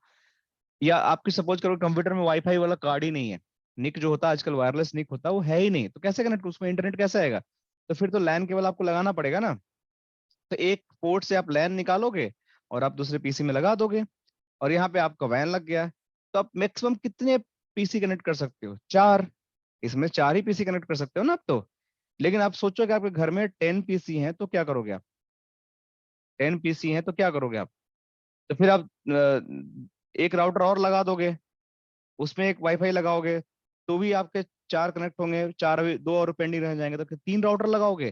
या आपकी सपोज करो कंप्यूटर में वाईफाई वाला कार्ड ही नहीं है, निक जो होता है आजकल, वायरलेस निक होता है, वो है ही नहीं, तो कैसे कनेक्ट, उसमें इंटरनेट कैसे आएगा? तो फिर तो लैन केबल आपको लगाना पड़ेगा ना। तो एक पोर्ट से आप लैन निकालोगे और आप दूसरे पीसी में लगा दोगे, और यहाँ पे आपका वैन लग गया। तो आप मैक्सिमम कितने पीसी कनेक्ट कर सकते हो? 4। इसमें 4 ही पीसी कनेक्ट कर सकते हो ना आप तो। लेकिन आप सोचो कि आपके घर में 10 पीसी हैं तो क्या करोगे आप? 10 पीसी हैं तो क्या करोगे आप? तो फिर आप एक राउटर और लगा दोगे, उसमें एक वाईफाई लगाओगे, तो भी आपके 4 कनेक्ट होंगे, चार दो और पेंडिंग रह जाएंगे, तो 3 राउटर लगाओगे,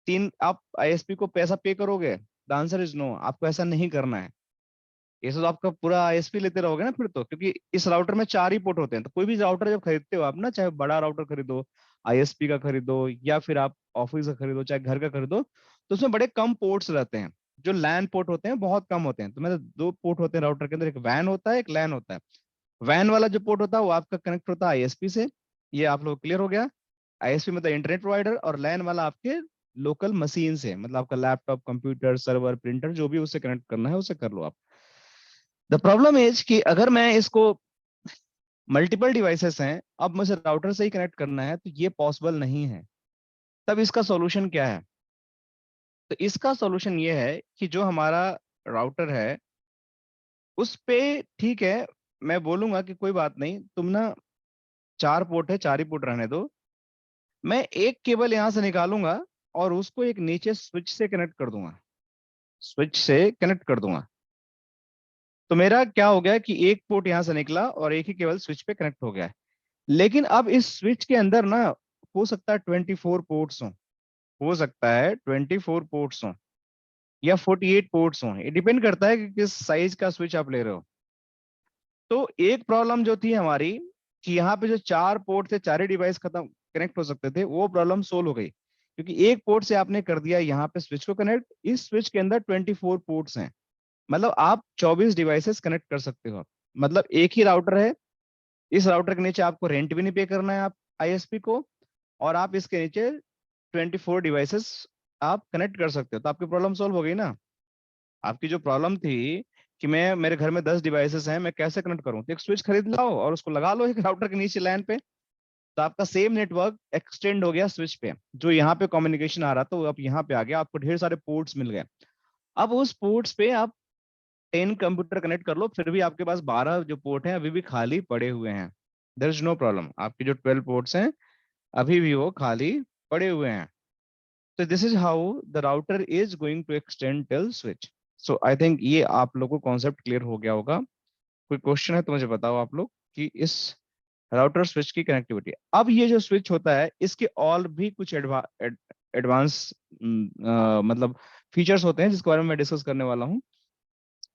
3 आप आईएसपी को पैसा पे करोगे? द आंसर इज नो, आपको ऐसा नहीं करना है। ये तो आपका पूरा आईएसपी लेते रहोगे ना फिर तो, क्योंकि इस राउटर में 4 ही पोर्ट होते हैं। तो कोई भी राउटर जब खरीदते हो आप ना, चाहे बड़ा राउटर खरीदो, आईएसपी का खरीदो, या फिर आप ऑफिस का खरीदो, चाहे घर का खरीदो, तो उसमें बड़े कम पोर्ट्स रहते हैं। जो लैन पोर्ट होते हैं बहुत कम होते हैं। तो मतलब 2 पोर्ट होते हैं राउटर के अंदर, एक वैन होता है, एक लैन होता है। वैन वाला जो पोर्ट होता है वो आपका कनेक्ट होता है आईएसपी से। ये आप लोग क्लियर हो गया। आईएसपी मतलब इंटरनेट प्रोवाइडर, और लैन वाला आपके लोकल मशीन से, मतलब आपका लैपटॉप, कंप्यूटर, सर्वर, प्रिंटर, जो भी उससे कनेक्ट करना है उसे कर लो आप। द प्रॉब्लम इज कि अगर मैं इसको, मल्टीपल डिवाइसेस हैं, अब मुझे राउटर से ही कनेक्ट करना है, तो ये पॉसिबल नहीं है। तब इसका सॉल्यूशन क्या है? तो इसका सॉल्यूशन ये है कि जो हमारा राउटर है उस पे, ठीक है, मैं बोलूंगा कि कोई बात नहीं, तुम ना 4 पोर्ट है, 4 ही पोर्ट रहने दो। मैं एक केबल यहां से निकालूंगा और उसको एक नीचे स्विच से कनेक्ट कर दूंगा, स्विच से कनेक्ट कर दूंगा। तो मेरा क्या हो गया कि एक पोर्ट यहां से निकला और एक ही केबल स्विच पे कनेक्ट हो गया है। लेकिन अब इस स्विच के अंदर ना, हो सकता है 24 पोर्ट्स हो सकता है 24 पोर्ट्स हों, या 48 पोर्ट्स हों। ये डिपेंड करता है कि किस साइज का स्विच आप ले रहे हो। तो एक प्रॉब्लम जो थी हमारी, कि यहाँ पे जो 4 पोर्ट थे, 4 ही डिवाइस खत्म कनेक्ट हो सकते थे, वो प्रॉब्लम सोल्व हो गई, क्योंकि एक पोर्ट से आपने कर दिया यहाँ पे स्विच को कनेक्ट। इस स्विच के अंदर 24 पोर्ट्स हैं, मतलब आप 24 डिवाइसेस कनेक्ट कर सकते हो। मतलब एक ही राउटर है, इस राउटर के नीचे आपको रेंट भी नहीं पे करना है आप आईएसपी को, और आप इसके नीचे 24 डिवाइसेस आप कनेक्ट कर सकते हो। तो आपकी प्रॉब्लम सोल्व हो गई ना। आपकी जो प्रॉब्लम थी कि मैं, मेरे घर में 10 डिवाइसेस हैं, मैं कैसे कनेक्ट करूं, तो एक स्विच खरीद लाओ और उसको लगा लो एक राउटर के नीचे लैन पे। तो आपका सेम नेटवर्क एक्सटेंड हो गया स्विच पे, जो यहाँ पे कम्युनिकेशन आ रहा था वो अब यहाँ पे आ गया, आपको ढेर सारे पोर्ट्स मिल गए। अब उस पोर्ट्स पे आप 10 कंप्यूटर कनेक्ट कर लो, फिर भी आपके पास 12 जो पोर्ट हैं अभी भी खाली पड़े हुए हैं। देयर इज नो प्रॉब्लम, आपके जो 12 पोर्ट्स हैं अभी भी वो खाली पड़े हुए हैं। तो this is how the router is going to extend till switch. So I think ये आप लोगों को कॉन्सेप्ट क्लियर हो गया होगा। कोई क्वेश्चन है तो मुझे बताओ आप लोग, कि इस राउटर स्विच की कनेक्टिविटी। अब ये जो स्विच होता है इसके और भी कुछ एडवांस मतलब फीचर्स होते हैं, जिसके बारे में मैं डिस्कस करने वाला हूँ।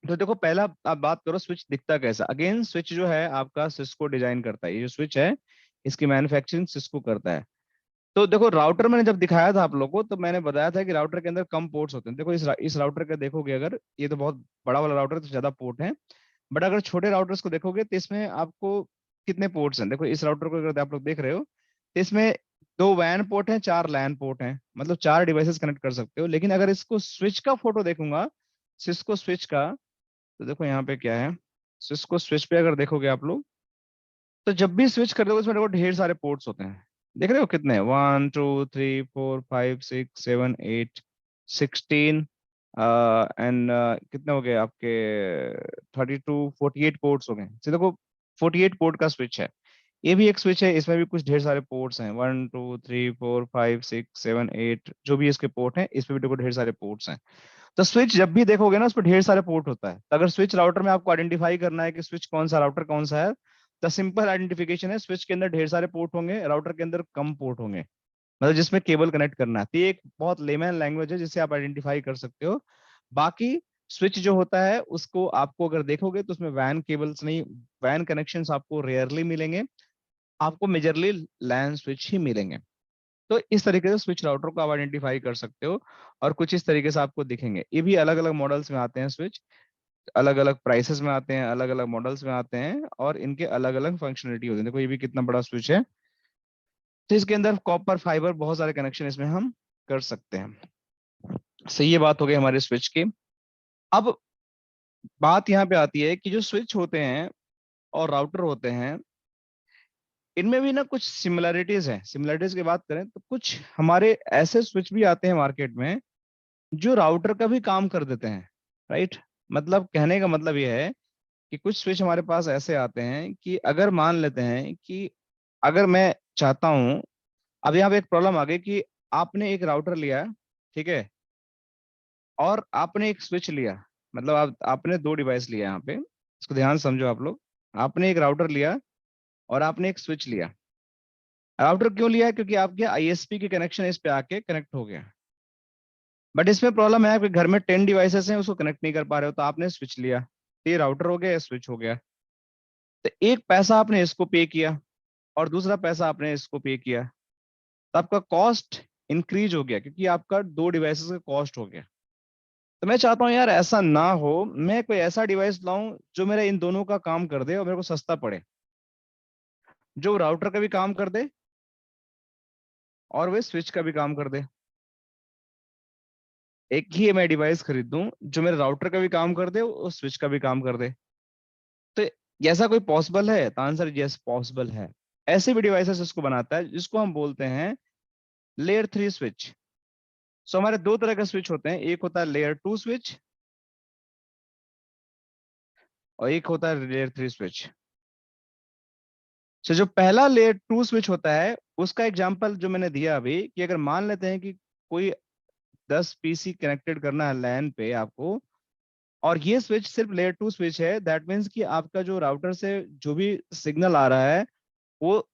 तो देखो, पहला आप बात करो स्विच दिखता कैसा। अगेन स्विच जो है आपका सिस्को डिजाइन करता है, ये जो स्विच है इसकी मैन्युफैक्चरिंग सिस्को करता है। तो देखो, राउटर मैंने जब दिखाया था आप लोगों को, तो मैंने बताया था कि राउटर के अंदर कम पोर्ट्स होते हैं। देखो इस राउटर का देखोगे, अगर ये तो बहुत बड़ा वाला राउटर है तो ज्यादा पोर्ट है, बट अगर छोटे राउटर्स को देखोगे तो इसमें आपको कितने पोर्ट्स हैं। देखो इस राउटर को अगर आप लोग देख रहे हो, तो इसमें 2 वैन पोर्ट हैं, 4 लैन पोर्ट हैं, मतलब 4 डिवाइसेस कनेक्ट कर सकते हो। लेकिन अगर इसको स्विच का फोटो देखूंगा, सिस्को स्विच का, तो देखो यहाँ पे क्या है। सिस्को स्विच पे अगर देखोगे आप लोग, तो जब भी स्विच कर दोगे उसमें देखो ढेर सारे पोर्ट्स होते हैं। देख रहे हो कितने, 1 2 3 4 5 6 7 8 16 एंड कितने हो गए आपके, 32 48 पोर्ट्स हो गए। तो देखो 48 पोर्ट का स्विच है। ये भी एक स्विच है, इसमें भी कुछ ढेर सारे पोर्ट्स हैं, 1 2 3 4 5 6 7 8, जो भी इसके पोर्ट हैं इसमें भी देखो ढेर सारे पोर्ट्स हैं। तो स्विच जब भी देखोगे ना, उस पर ढेर सारे पोर्ट होता है। तो अगर स्विच राउटर में आपको आइडेंटिफाई करना है कि स्विच कौन सा, राउटर कौन सा है, तो सिंपल आइडेंटिफिकेशन है, स्विच के अंदर ढेर सारे पोर्ट होंगे, राउटर के अंदर कम पोर्ट होंगे, मतलब जिसमें केबल कनेक्ट करना है। तो ये एक बहुत लेमैन लैंग्वेज है जिससे आप आइडेंटिफाई कर सकते हो। बाकी स्विच जो होता है उसको आपको अगर देखोगे तो उसमें वैन केबल्स नहीं, वैन कनेक्शंस आपको रेयरली मिलेंगे, आपको मेजरली लैन स्विच ही मिलेंगे। तो इस तरीके से स्विच राउटर को आप आइडेंटिफाई कर सकते हो, और कुछ इस तरीके से आपको दिखेंगे। ये भी अलग अलग मॉडल्स में आते हैं स्विच, अलग अलग प्राइसेस में आते हैं, अलग अलग मॉडल्स में आते हैं, और इनके अलग अलग फंक्शनलिटी होती है। देखो ये भी कितना बड़ा स्विच है। तो इसके अंदर कॉपर फाइबर बहुत सारे कनेक्शन इसमें हम कर सकते हैं। सही, ये बात हो गई हमारे स्विच की। अब बात यहाँ पे आती है कि जो स्विच होते हैं और राउटर होते हैं, इनमें भी ना कुछ सिमिलरिटीज हैं। सिमिलरिटीज की बात करें तो कुछ हमारे ऐसे स्विच भी आते हैं मार्केट में जो राउटर का भी काम कर देते हैं, राइट। मतलब कहने का मतलब यह है कि कुछ स्विच हमारे पास ऐसे आते हैं कि अगर मान लेते हैं कि अगर मैं चाहता हूं, अब यहाँ पे एक प्रॉब्लम आ गई कि आपने एक राउटर लिया, ठीक है, और आपने एक स्विच लिया, मतलब आपने दो डिवाइस लिया यहाँ पे, इसको ध्यान से समझो आप लोग। आपने एक राउटर लिया और आपने एक स्विच लिया। राउटर क्यों लिया? क्योंकि आपके आईएसपी के कनेक्शन इस पे आके कनेक्ट हो गया। बट इसमें प्रॉब्लम है कि घर में 10 डिवाइसेस हैं, उसको कनेक्ट नहीं कर पा रहे हो, तो आपने स्विच लिया, तो ये राउटर हो गया, ये स्विच हो गया। तो एक पैसा आपने इसको पे किया और दूसरा पैसा आपने इसको पे किया, तो आपका कॉस्ट इंक्रीज हो गया, क्योंकि आपका दो डिवाइसेस का कॉस्ट हो गया। तो मैं चाहता हूँ यार ऐसा ना हो, मैं कोई ऐसा डिवाइस लाऊं जो मेरा इन दोनों का काम कर दे और मेरे को सस्ता पड़े, जो राउटर का भी काम कर दे और वे स्विच का भी काम कर दे। एक ही मैं डिवाइस खरीदूं जो मेरे राउटर का भी काम कर दे और स्विच का भी काम कर दे। तो ऐसा कोई पॉसिबल है? तो आंसर यस, पॉसिबल है। ऐसे भी डिवाइसेस इसको बनाता है जिसको हम बोलते हैं लेयर 3 स्विच। सो हमारे दो तरह के स्विच होते हैं, एक होता है लेयर 2 स्विच और एक होता है लेयर 3 स्विच। सो जो पहला लेयर 2 स्विच होता है उसका एग्जांपल जो मैंने दिया अभी, कि अगर मान लेते हैं कि कोई 10 पीसी कनेक्टेड करना है लैन पे आपको, और ये स्विच सिर्फ लेयर 2 स्विच है, दैट मीन्स कि आपका जो राउटर से जो भी सिग्नल आ रहा है वो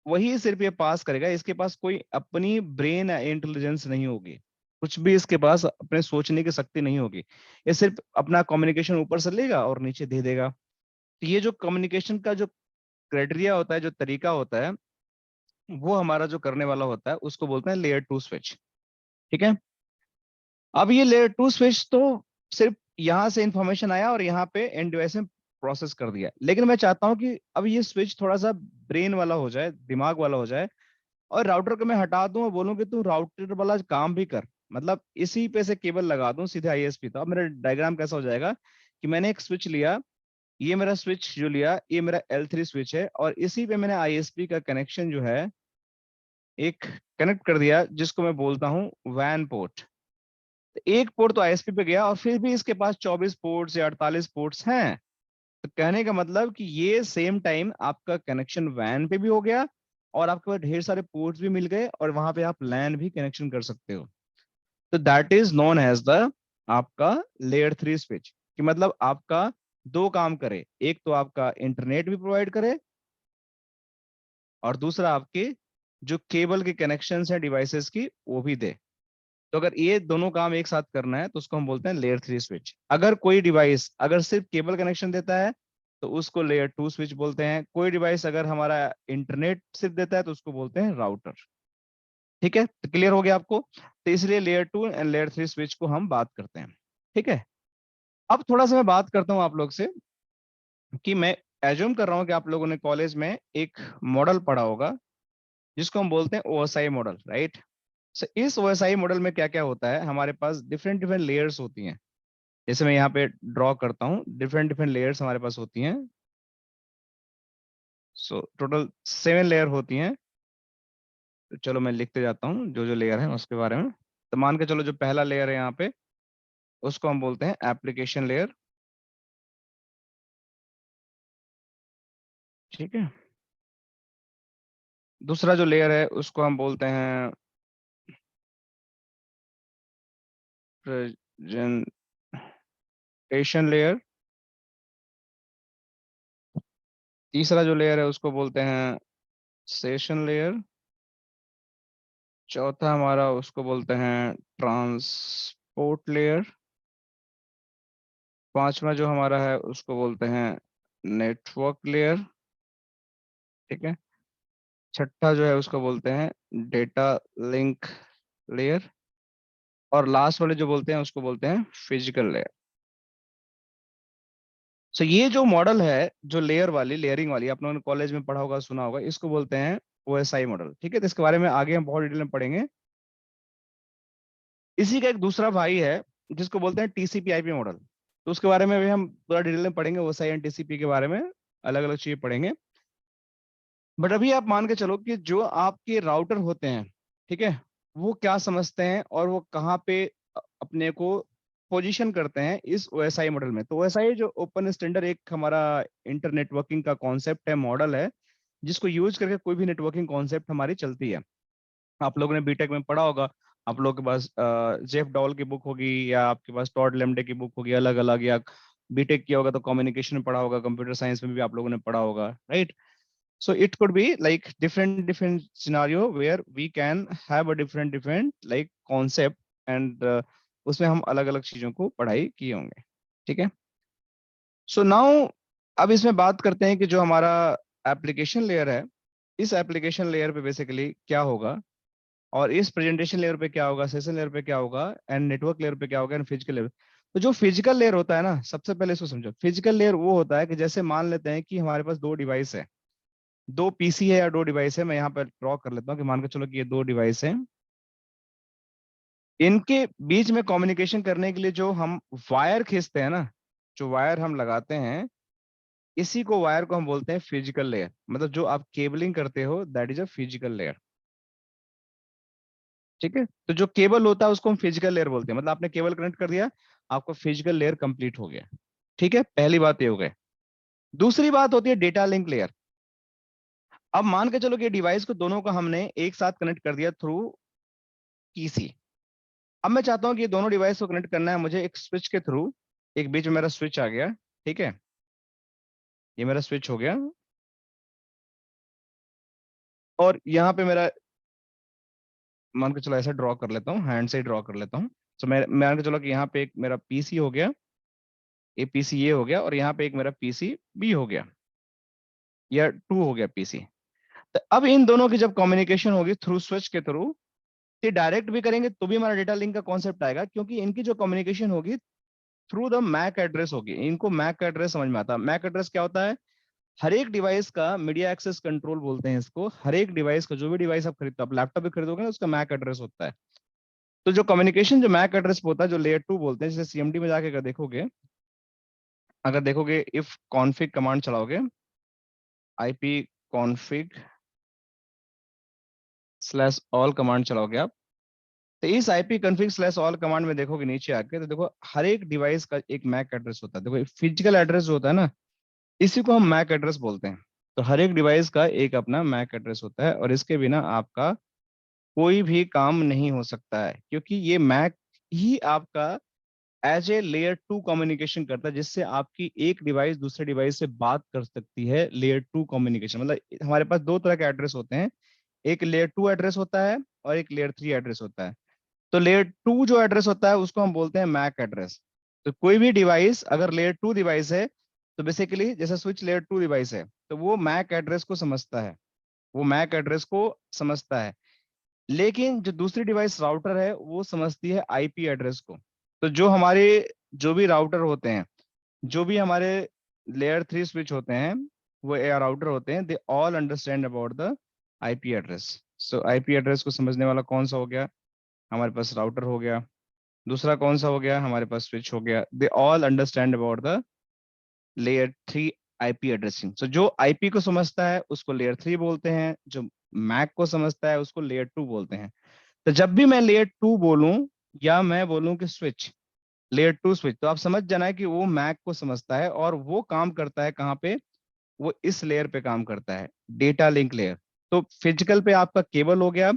वही सिर्फ ये पास करेगा, इसके पास कोई अपनी ब्रेन इंटेलिजेंस नहीं होगी, कुछ भी इसके पास अपने सोचने की शक्ति नहीं होगी। ये सिर्फ अपना कम्युनिकेशन ऊपर से लेगा और नीचे दे देगा। तो ये जो कम्युनिकेशन का जो क्राइटेरिया होता है, जो तरीका होता है, वो हमारा जो करने वाला होता है उसको बोलते हैं लेयर 2 स्विच। ठीक है। अब ये लेयर 2 स्विच तो सिर्फ यहाँ से इंफॉर्मेशन आया और यहाँ पे एंड डिवाइस में प्रोसेस कर दिया, लेकिन मैं चाहता हूँ कि अब ये स्विच थोड़ा सा ब्रेन वाला हो जाए, दिमाग वाला हो जाए, और राउटर को मैं हटा दूं और बोलूं कि तू राउटर वाला काम भी कर, मतलब इसी पे से केबल लगा दूं सीधे आईएसपी। तो अब मेरा डायग्राम कैसा हो जाएगा कि मैंने एक स्विच लिया, ये मेरा स्विच जो लिया ये मेरा L3 स्विच है, और इसी पे मैंने आईएसपी का कनेक्शन जो है एक कनेक्ट कर दिया, जिसको मैं बोलता हूँ वैन पोर्ट। एक पोर्ट तो आईएसपी पे गया और फिर भी इसके पास 24 पोर्ट्स या 48 पोर्ट्स हैं। तो कहने का मतलब कि ये सेम टाइम आपका कनेक्शन वैन पे भी हो गया और आपके पास ढेर सारे पोर्ट्स भी मिल गए और वहां पे आप लैन भी कनेक्शन कर सकते हो। तो that is known as the आपका लेयर 3 स्विच, कि मतलब आपका दो काम करे, एक तो आपका इंटरनेट भी प्रोवाइड करे और दूसरा आपके जो केबल के कनेक्शन है डिवाइसेस की वो भी दे। तो अगर ये दोनों काम एक साथ करना है तो उसको हम बोलते हैं लेयर 3 स्विच। अगर कोई डिवाइस अगर सिर्फ केबल कनेक्शन देता है तो उसको लेयर 2 स्विच बोलते हैं। कोई डिवाइस अगर हमारा इंटरनेट सिर्फ देता है तो उसको बोलते हैं राउटर। ठीक है, तो क्लियर हो गया आपको? तो इसलिए लेयर 2 एंड लेयर 3 स्विच को हम बात करते हैं। ठीक है। अब थोड़ा सा मैं बात करता हूँ आप लोग से, कि मैं एज्यूम कर रहा हूँ कि आप लोगों ने कॉलेज में एक मॉडल पढ़ा होगा जिसको हम बोलते हैं ओएसआई मॉडल, राइट? सो इस ओएसआई मॉडल में क्या क्या होता है, हमारे पास डिफरेंट डिफरेंट लेयर्स होती हैं। जैसे मैं यहाँ पे ड्रॉ करता हूँ, डिफरेंट डिफरेंट लेयर्स हमारे पास होती हैं। सो टोटल 7 लेयर होती हैं। तो चलो मैं लिखते जाता हूँ जो जो लेयर है उसके बारे में। तो मान के चलो जो पहला लेयर है यहाँ पे उसको हम बोलते हैं एप्लीकेशन लेयर। ठीक है। दूसरा जो लेयर है उसको हम बोलते हैं प्रेजेंटेशन लेयर। तीसरा जो लेयर है उसको बोलते हैं सेशन लेयर। चौथा हमारा उसको बोलते हैं ट्रांसपोर्ट लेयर। पांचवा जो हमारा है उसको बोलते हैं नेटवर्क लेयर। ठीक है। छठा जो है उसको बोलते हैं डेटा लिंक लेयर। और लास्ट वाले जो बोलते हैं उसको बोलते हैं फिजिकल लेयर। सो ये जो मॉडल है, जो लेयर वाली लेयरिंग वाली आप लोगों ने कॉलेज में पढ़ा होगा, सुना होगा, इसको बोलते हैं ओएसआई मॉडल। ठीक है, तो इसके बारे में आगे हम बहुत डिटेल में पढ़ेंगे। इसी का एक दूसरा भाई है जिसको बोलते हैं टीसीपी आईपी मॉडल। तो उसके बारे में भी हम पूरा डिटेल में पढ़ेंगे, ओएसआई एंड टीसीपी के बारे में अलग अलग चीजें पढ़ेंगे। बट अभी आप मान के चलो कि जो आपके राउटर होते हैं, ठीक है, वो क्या समझते हैं और वो कहाँ पे अपने को पोजीशन करते हैं इस ओएसआई मॉडल में। तो ओएसआई जो ओपन स्टैंडर्ड एक हमारा इंटर नेटवर्किंग का कॉन्सेप्ट है, मॉडल है, जिसको यूज करके कोई भी नेटवर्किंग कॉन्सेप्ट हमारी चलती है। आप लोगों ने बीटेक में पढ़ा होगा, आप लोगों के पास जेफ डॉल की बुक होगी या आपके पास टॉड लेम्डे की बुक होगी अलग अलग, या बीटेक किया होगा तो कम्युनिकेशन में पढ़ा होगा, कंप्यूटर साइंस में भी आप लोगों ने पढ़ा होगा, right? So it could be like different scenario where we can have a different like concept and उसमें हम अलग अलग चीजों को पढ़ाई किए होंगे, ठीक है? सो नाउ अब इसमें बात करते हैं कि जो हमारा एप्लीकेशन लेयर है, इस एप्लीकेशन लेयर पे बेसिकली क्या होगा, और इस प्रेजेंटेशन लेयर पे क्या होगा, सेशन लेयर पे क्या होगा, एंड नेटवर्क लेयर पे क्या होगा, एंड फिजिकल लेयर। तो जो फिजिकल लेयर होता है ना, सबसे पहले इसको समझो। फिजिकल लेयर वो होता है कि जैसे मान लेते हैं कि हमारे पास दो डिवाइस है, दो पीसी है या दो डिवाइस है, मैं यहाँ पर ड्रॉ कर लेता हूँ कि मान के चलो कि ये दो डिवाइस हैं, इनके बीच में कम्युनिकेशन करने के लिए जो हम वायर खींचते हैं ना, जो वायर हम लगाते हैं, इसी को वायर को हम बोलते हैं फिजिकल लेयर। मतलब जो आप केबलिंग करते हो that is a physical layer, ठीक है? तो जो केबल होता है उसको हम फिजिकल लेयर बोलते हैं। मतलब आपने केबल कनेक्ट कर दिया, आपको फिजिकल लेयर कंप्लीट हो गया, ठीक है? पहली बात ये हो गई। दूसरी बात होती है डेटा लिंक लेयर। अब मान के चलो कि डिवाइस को दोनों को हमने एक साथ कनेक्ट कर दिया थ्रू पीसी। अब मैं चाहता हूं कि ये दोनों डिवाइस को कनेक्ट करना है मुझे एक स्विच के थ्रू। एक बीच में मेरा स्विच आ गया, ठीक है? ये मेरा स्विच हो गया, और यहाँ पे मेरा, मान के चलो ऐसा ड्रॉ कर लेता हूँ, हैंड से ही ड्रॉ कर लेता हूँ। तो मैं मान के चलो कि यहाँ पे एक मेरा पीसी हो गया, ये पीसी ये हो गया, और यहाँ पे एक मेरा पीसी बी हो गया, या टू हो गया पीसी। तो अब इन दोनों की जब कम्युनिकेशन होगी थ्रू स्विच के थ्रू, ये डायरेक्ट भी करेंगे तो भी हमारा डेटा लिंक का कॉन्सेप्ट आएगा, क्योंकि इनकी जो कम्युनिकेशन होगी थ्रू द मैक एड्रेस होगी। इनको मैक एड्रेस समझ में आता है। मैक एड्रेस क्या होता है? हर एक डिवाइस का मीडिया एक्सेस कंट्रोल बोलते हैं इसको। हर एक डिवाइस का, जो भी डिवाइस आप खरीदते हो, आप लैपटॉप भी खरीदोगे ना, उसका मैक एड्रेस होता है। तो जो कम्युनिकेशन जो मैक एड्रेस पे होता है, जो लेयर टू बोलते हैं, जैसे सीएमडी में जाके अगर देखोगे, इफ कॉन्फिग कमांड चलाओगे, IP config slash all command चलाओगे आप, तो इस IP config slash all command में देखोगे नीचे आके, तो देखो हर एक डिवाइस का एक मैक एड्रेस होता है। देखो फिजिकल एड्रेस जो होता है ना, इसी को हम मैक एड्रेस बोलते हैं। तो हर एक डिवाइस का एक अपना मैक एड्रेस होता है, और इसके बिना आपका कोई भी काम नहीं हो सकता है, क्योंकि ये मैक ही आपका as a layer two communication करता है, जिससे आपकी एक डिवाइस दूसरे डिवाइस से बात कर सकती है। लेयर टू कम्युनिकेशन मतलब हमारे पास दो तरह के एड्रेस होते हैं, एक लेयर टू एड्रेस होता है और एक लेयर थ्री एड्रेस होता है। तो लेयर टू जो एड्रेस होता है उसको हम बोलते हैं मैक एड्रेस। तो कोई भी डिवाइस अगर लेयर टू डिवाइस है, तो बेसिकली जैसे स्विच लेयर टू डिवाइस है, तो वो मैक एड्रेस को समझता है, वो मैक एड्रेस को समझता है। लेकिन जो दूसरी डिवाइस राउटर है, वो समझती है आईपी एड्रेस को। तो जो हमारे, जो भी राउटर होते हैं, जो भी हमारे लेयर थ्री स्विच होते हैं, वो ए राउटर होते हैं, दे all understand about the IP address. So IP address को समझने वाला कौन सा हो गया? हमारे पास राउटर हो गया। दूसरा कौन सा हो गया? हमारे पास स्विच हो गया। They all understand about the layer three IP addressing. So जो आईपी को समझता है उसको लेयर थ्री बोलते हैं, जो मैक को समझता है उसको लेयर टू बोलते हैं। तो जब भी मैं लेयर टू बोलूं, या मैं बोलूं कि स्विच, लेयर टू स्विच, तो आप समझ जाना है कि वो मैक को समझता है, और वो काम करता है कहाँ पे? वो इस लेयर पे काम करता है, डेटा लिंक लेयर। तो फिजिकल पे आपका केबल हो गया,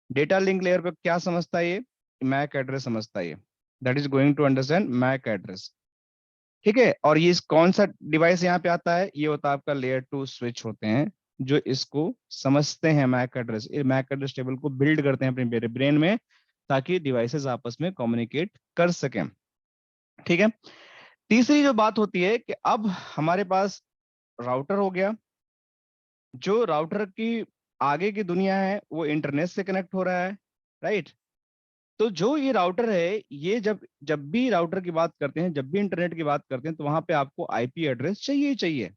डेटा लिंक लेयर पे क्या समझता है ये? मैक एड्रेस समझता है ये, that is going to understand MAC address, ठीक है? और ये कौन सा डिवाइस यहाँ पे आता है? ये होता है आपका लेयर टू स्विच होते हैं, जो इसको समझते हैं MAC address, MAC address table को बिल्ड करते हैं अपने ब्रेन में, ताकि डिवाइसेस आपस में कम्युनिकेट कर सकें, ठीक है? तीसरी जो बात होती है कि अब हमारे पास राउटर हो गया। जो राउटर की आगे की दुनिया है वो इंटरनेट से कनेक्ट हो रहा है, राइट? तो जो ये राउटर है, ये जब जब भी राउटर की बात करते हैं, जब भी इंटरनेट की बात करते हैं, तो वहां पे आपको आईपी एड्रेस चाहिए ही चाहिए।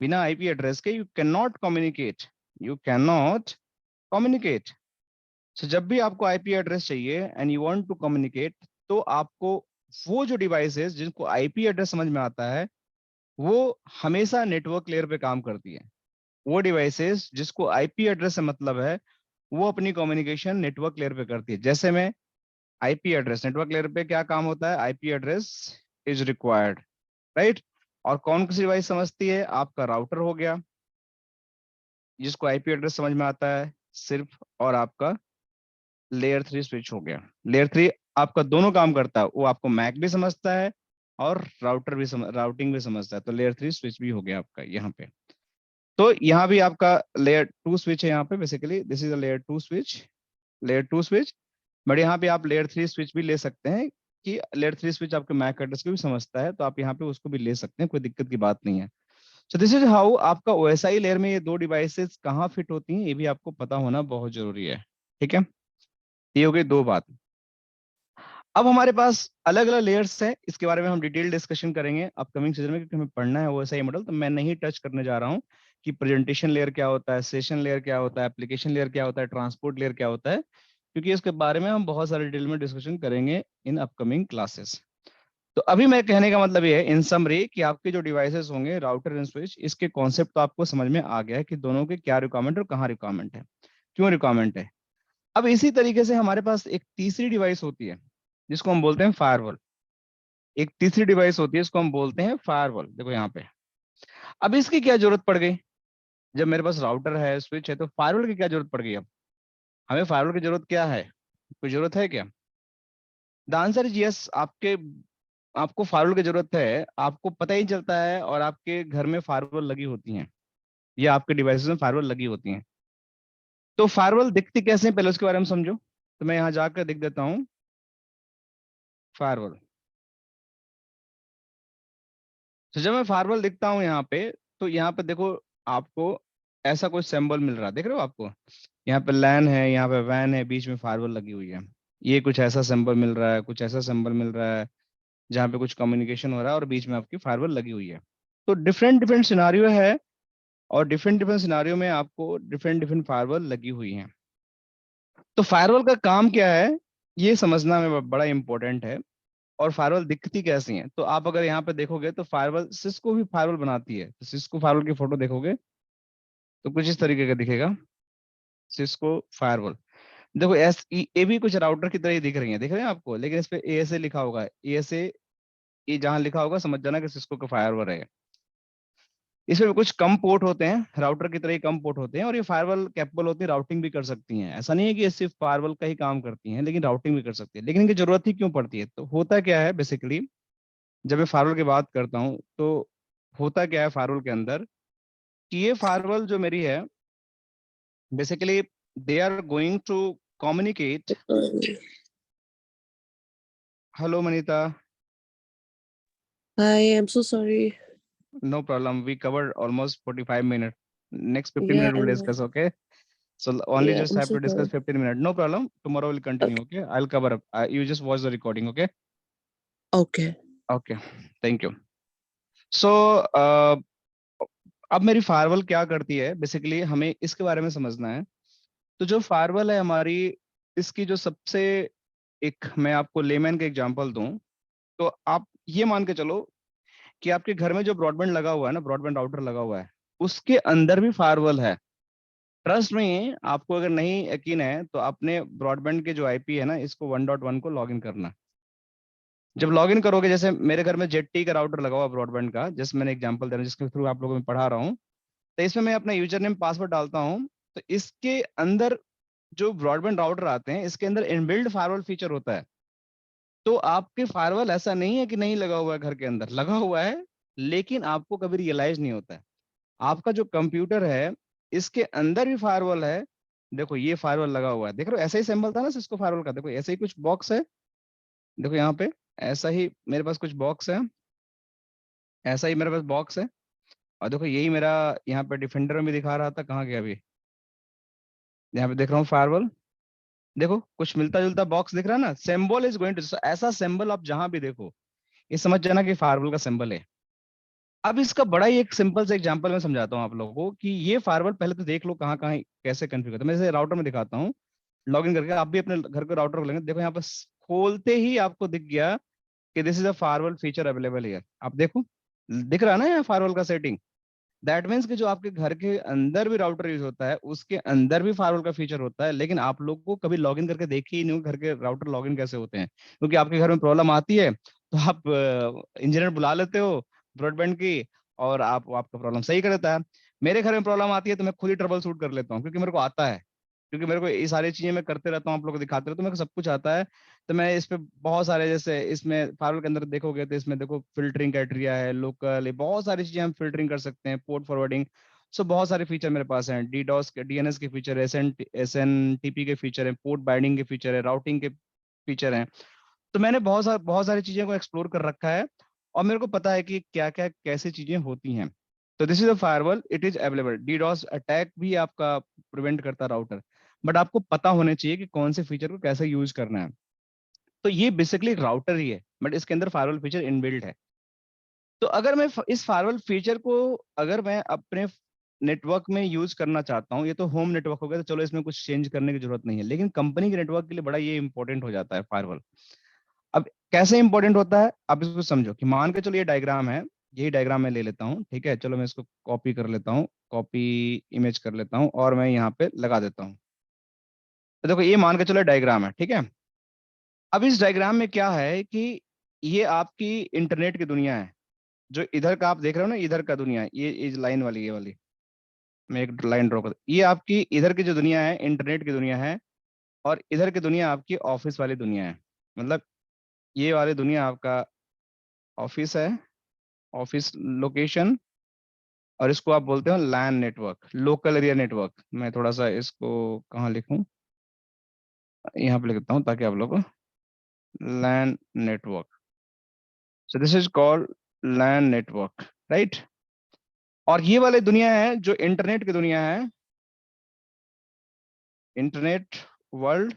बिना आईपी एड्रेस के you can not communicate, you can not communicate. So जब भी आपको आईपी एड्रेस चाहिए and you want to communicate, तो आपको वो जो डिवाइसेस जिनको आईपी एड्रेस समझ में आता है, वो हमेशा नेटवर्क लेयर पे काम करती है। वो डिवाइसेस जिसको आईपी एड्रेस से मतलब है, वो अपनी कम्युनिकेशन नेटवर्क लेयर पे करती है। जैसे में आईपी एड्रेस, नेटवर्क लेयर पे क्या काम होता है? IP address is required, right? और कौन सी डिवाइस समझती है? आपका राउटर हो गया, जिसको आईपी एड्रेस समझ में आता है, सिर्फ और आपका लेयर 3 स्विच हो गया। लेयर 3 आपका दोनों काम करता है, वो आपको मैक भी समझता है और राउटिंग भी समझता है। तो लेयर 3 स्विच भी हो गया आपका यहाँ पे। तो यहाँ भी आपका लेयर 2 स्विच है, यहाँ पे basically this is a layer 2 switch, layer 2 switch. But यहाँ पे आप लेयर 3 स्विच भी ले सकते हैं कि लेयर 3 स्विच आपके मैक एड्रेस को भी समझता है, तो आप यहाँ पे उसको भी ले सकते हैं, कोई दिक्कत की बात नहीं है। सो दिस इज हाउ आपका ओएसआई लेयर में ये दो डिवाइसेस कहाँ फिट होती हैं, ये भी आपको पता होना बहुत जरूरी है। ठीक है, ये हो गई दो बात। अब हमारे पास अलग अलग लेयर्स है, इसके बारे में हम डिटेल डिस्कशन करेंगे अपकमिंग सीजन में, क्योंकि हमें पढ़ना है ओएसआई मॉडल। तो मैं नहीं टच करने जा रहा हूँ कि प्रेजेंटेशन लेयर क्या होता है, सेशन लेयर क्या होता है, एप्लीकेशन लेयर क्या होता है, ट्रांसपोर्ट लेयर क्या होता है, क्योंकि इसके बारे में हम बहुत सारे डिटेल में डिस्कशन करेंगे इन अपकमिंग क्लासेस। तो अभी मैं कहने का मतलब ये है इन समरी कि आपके जो डिवाइसेस होंगे राउटर एंड स्विच, इसके कॉन्सेप्ट तो आपको समझ में आ गया है कि दोनों के क्या रिक्वायरमेंट और कहाँ रिक्वायरमेंट है, क्यों रिक्वायरमेंट है। अब इसी तरीके से हमारे पास एक तीसरी डिवाइस होती है जिसको हम बोलते हैं फायरवॉल। एक तीसरी डिवाइस होती है इसको हम बोलते हैं फायरवॉल। देखो यहाँ पे, अब इसकी क्या जरूरत पड़ गई, जब मेरे पास राउटर है स्विच है तो फायरवॉल की क्या जरूरत पड़ गई। अब हमें फायरवॉल की जरूरत क्या है, कोई जरूरत है क्या? The answer is yes. आपको फायरवॉल की जरूरत है, आपको पता ही चलता है, और आपके घर में फायरवॉल लगी होती हैं या आपके डिवाइसेस में फायरवॉल लगी होती हैं। तो फायरवॉल दिखती कैसे है पहले उसके बारे में समझो। तो मैं यहाँ जाकर दिख देता हूँ फायरवॉल। तो जब मैं फायरवॉल दिखता हूँ यहाँ पे, तो यहाँ पे देखो आपको ऐसा कोई सिंबल मिल रहा है, देख रहे हो आपको, यहाँ पे लैन है, यहाँ पे वैन है, बीच में फायरवॉल लगी हुई है। ये कुछ ऐसा सिंबल मिल रहा है, कुछ ऐसा सिंबल मिल रहा है जहाँ पे कुछ कम्युनिकेशन हो रहा है और बीच में आपकी फायरवॉल लगी हुई है। तो डिफरेंट डिफरेंट सिनारियो है, और डिफरेंट डिफरेंट सिनारियो में आपको डिफरेंट डिफरेंट फायरवॉल लगी हुई हैं। तो फायरवॉल का काम क्या है, ये समझना में बड़ा इंपॉर्टेंट है। और फायरवॉल दिखती कैसी है, तो आप अगर यहाँ पे देखोगे तो फायरवॉल सिस्को भी फायरवॉल बनाती है। तो सिस्को फायरवॉल की फोटो देखोगे तो कुछ इस तरीके का दिखेगा, सिस्को फायरवॉल। देखो ये भी कुछ राउटर की तरह ही दिख रही है, दिख रहे हैं आपको, लेकिन इस पे एएसए लिखा होगा। एएसए, ये जहाँ लिखा होगा समझ जाना कि सिस्को का फायरवॉल है। इसमें भी कुछ कम पोर्ट होते हैं, राउटर की तरह ही कम पोर्ट होते हैं, और ये फायरवॉल कैपेबल होती है, राउटिंग भी कर सकती हैं। ऐसा नहीं है कि ये सिर्फ फायरवॉल का ही काम करती हैं, लेकिन राउटिंग भी कर सकती है। लेकिन इनकी जरूरत ही क्यों पड़ती है, तो होता क्या है बेसिकली, जब मैं फायरवॉल की बात करता हूँ तो होता क्या है फायरवॉल के अंदर, कि ये फायरवॉल जो मेरी है basically they are going to communicate. Hello Manita. Hi, I'm so sorry. No problem, we covered almost 45 minute, next 15 Yeah, minute I will know. Discuss, okay. So only Yeah, just I'm have so to discuss sorry. 15 minutes. No problem. Tomorrow we'll continue. Okay. Okay. I'll cover up. You just watch the recording. Okay. Okay. Okay. Thank you. So अब मेरी firewall क्या करती है basically, हमें इसके बारे में समझना है। तो जो फायरवॉल है हमारी, इसकी जो सबसे, एक मैं आपको लेमैन का एग्जांपल दूं, तो आप ये मान के चलो कि आपके घर में जो ब्रॉडबैंड लगा हुआ है ना, ब्रॉडबैंड राउटर लगा हुआ है, उसके अंदर भी फायरवॉल है। ट्रस्ट में, आपको अगर नहीं यकीन है तो अपने ब्रॉडबैंड के जो आईपी है ना, इसको 1.1 को लॉगिन करना। जब लॉगिन करोगे, जैसे मेरे घर में जेटी का राउटर लगा हुआ ब्रॉडबैंड का, जैसे मैंने एग्जांपल दे रहा हूँ जिसके थ्रू आप लोगों में पढ़ा रहा हूँ, तो इसमें मैं अपना यूजर नेम पासवर्ड डालता हूँ। तो इसके अंदर जो ब्रॉडबैंड राउटर आते हैं, इसके अंदर इनबिल्ट फायरवॉल फीचर होता है। तो आपके फायरवॉल ऐसा नहीं है कि नहीं लगा हुआ है, घर के अंदर लगा हुआ है, लेकिन आपको कभी रियलाइज नहीं होता है। आपका जो कंप्यूटर है, इसके अंदर भी फायरवॉल है। देखो ये फायरवॉल लगा हुआ है, देख रहे हो, ऐसा ही सिंबल था ना सिस्को फायरवॉल का, देखो ऐसे ही कुछ बॉक्स है, देखो यहाँ पे ऐसा ही मेरे पास कुछ बॉक्स है, ऐसा ही मेरे पास बॉक्स है। और देखो यही मेरा यहाँ पे डिफेंडर में भी दिखा रहा था, कहाँ गया अभी, यहाँ पे देख रहा हूँ फायरवॉल। देखो कुछ मिलता जुलता बॉक्स दिख रहा है ना, सिंबल इज गोइंग टू, ऐसा सिंबल आप जहां भी देखो, ये समझ जाना कि फायरवॉल का सिंबल है। अब इसका बड़ा ही एक सिंपल से एग्जांपल मैं समझाता हूँ आप लोगों को कि ये फायरवॉल पहले तो देख लो कहाँ कहाँ कैसे कन्फिगर होता है। मैं जैसे राउटर में दिखाता हूँ, लॉगिन करके आप भी अपने घर के राउटर खोलेंगे, देखो यहाँ पर खोलते ही आपको दिख गया कि this is a firewall feature available here. आप देखो, दिख रहा है ना यहाँ फायरवॉल का सेटिंग। दैट मीन्स कि जो आपके घर के अंदर भी राउटर यूज होता है, उसके अंदर भी फायरवॉल का फीचर होता है, लेकिन आप लोग को कभी लॉगिन करके देखे ही नहीं हो घर के राउटर लॉगिन कैसे होते हैं। क्योंकि आपके घर में प्रॉब्लम आती है तो आप इंजीनियर बुला लेते हो ब्रॉडबैंड की, और आप आपका प्रॉब्लम सही कर देता है। मेरे घर में प्रॉब्लम आती है तो मैं खुद ही ट्रबल शूट कर लेता हूँ, क्योंकि मेरे को आता है। क्योंकि मेरे को ये सारी चीजें मैं करते रहता हूँ, आप लोग को दिखाते रहता हूँ, मेरे को सब कुछ आता है। तो मैं इस पे बहुत सारे, जैसे इसमें फायरवॉल के अंदर देखोगे तो इसमें देखो फिल्टरिंग क्राइटेरिया है, लोकल, ये बहुत सारी चीजें हम फिल्टरिंग कर सकते हैं, पोर्ट फॉरवर्डिंग। सो बहुत सारे फीचर मेरे पास हैं, डीडॉस के, डीएनएस के फीचर, एसएनटीपी के फीचर हैं, पोर्ट बाइंडिंग के फीचर है, राउटिंग के फीचर हैं। तो मैंने बहुत सारी चीजें को एक्सप्लोर कर रखा है, और मेरे को पता है कि क्या क्या कैसी चीजें होती हैं। तो this is a firewall, it is available. DDoS attack भी आपका प्रिवेंट करता राउटर, बट आपको पता होना चाहिए कि कौन से फीचर को कैसे यूज करना है। तो ये बेसिकली राउटर ही है, बट इसके अंदर फायरवॉल फीचर इनबिल्ट है। तो अगर मैं इस फायरवॉल फीचर को, अगर मैं अपने नेटवर्क में यूज करना चाहता हूँ, ये तो होम नेटवर्क हो गया, तो चलो इसमें कुछ चेंज करने की जरूरत नहीं है, लेकिन कंपनी के नेटवर्क के लिए बड़ा ये इंपॉर्टेंट हो जाता है फायरवॉल। अब कैसे इंपॉर्टेंट होता है, आप इसको समझो कि मान के चलो ये डायग्राम है, यही डायग्राम मैं ले लेता हूँ, ठीक है, चलो मैं इसको कॉपी कर लेता हूँ, कॉपी इमेज कर लेता हूँ, और मैं यहाँ पे लगा देता हूँ। तो देखो ये मान के चलो डायग्राम है, ठीक है। अब इस डायग्राम में क्या है कि ये आपकी इंटरनेट की दुनिया है, जो इधर का आप देख रहे हो ना, इधर का दुनिया है, ये लाइन वाली, ये वाली, मैं एक लाइन ड्रॉ कर, ये आपकी इधर की जो दुनिया है इंटरनेट की दुनिया है, और इधर की दुनिया आपकी ऑफिस वाली दुनिया है। मतलब ये वाली दुनिया आपका ऑफिस है, ऑफिस लोकेशन, और इसको आप बोलते हो LAN network, local area network. मैं थोड़ा सा इसको कहाँ लिखूं, यहाँ पे लिख देता हूँ ताकि आप लोग को, LAN network, so this is called LAN network, right. और ये वाली दुनिया है जो इंटरनेट की दुनिया है, इंटरनेट वर्ल्ड,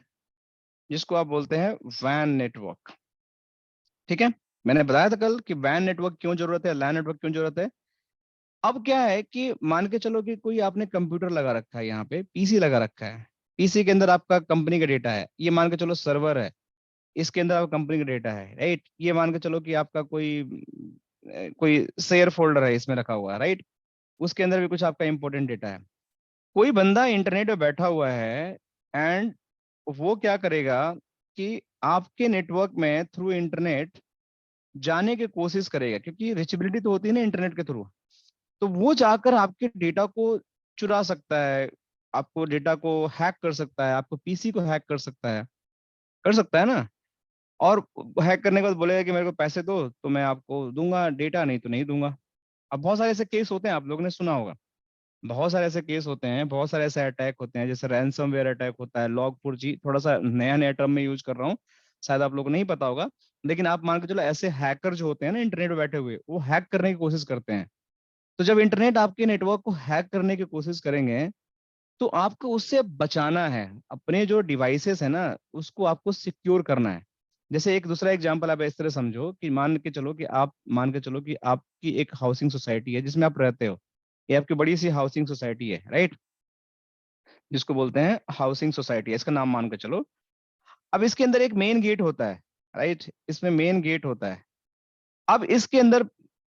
जिसको आप बोलते हैं वैन नेटवर्क, ठीक है। मैंने बताया था कल कि वैन नेटवर्क क्यों जरूरत है, लैन नेटवर्क क्यों जरूरत है। अब क्या है कि मान के चलो कि कोई आपने कंप्यूटर लगा रखा है, यहाँ पे पीसी लगा रखा है, पीसी के अंदर आपका कंपनी का डेटा है, ये मान के चलो सर्वर है, इसके अंदर आपका कंपनी का डेटा है, राइट। ये मान के चलो कि आपका कोई शेयर फोल्डर है, इसमें रखा हुआ है, राइट। उसके अंदर भी कुछ आपका इंपॉर्टेंट डेटा है। कोई बंदा इंटरनेट पे बैठा हुआ है, एंड वो क्या करेगा कि आपके नेटवर्क में थ्रू इंटरनेट जाने की कोशिश करेगा, क्योंकि रिचेबिलिटी तो होती है ना इंटरनेट के थ्रू। तो वो जाकर आपके डेटा को चुरा सकता है, आपको डेटा को हैक कर सकता है, आपको पीसी को हैक कर सकता है ना। और हैक करने के बाद बोलेगा कि मेरे को पैसे दो तो मैं आपको दूंगा डेटा, नहीं तो नहीं दूंगा। अब बहुत सारे ऐसे केस होते हैं, आप लोगों ने सुना होगा, बहुत सारे ऐसे केस होते हैं, बहुत सारे ऐसे अटैक होते हैं, जैसे रैंसमवेयर अटैक होता है, लॉग 4G, थोड़ा सा नया नया टर्म में यूज कर रहा हूँ, शायद आप लोगों को नहीं पता होगा। लेकिन आप मान के चलो ऐसे हैकर जो होते हैं ना इंटरनेट पे बैठे हुए, वो हैक करने की कोशिश करते हैं। तो जब इंटरनेट आपके नेटवर्क को हैक करने की कोशिश करेंगे, तो आपको उससे बचाना है, अपने जो डिवाइसेस है ना उसको आपको सिक्योर करना है। जैसे एक दूसरा एग्जांपल आप इस तरह समझो कि मान के चलो कि आपकी एक हाउसिंग सोसाइटी है जिसमें आप रहते हो, ये आपकी बड़ी सी हाउसिंग सोसाइटी है, राइट, जिसको बोलते हैं हाउसिंग सोसाइटी, इसका नाम मान के चलो। अब इसके अंदर एक मेन गेट होता है, राइट, इसमें मेन गेट होता है। अब इसके अंदर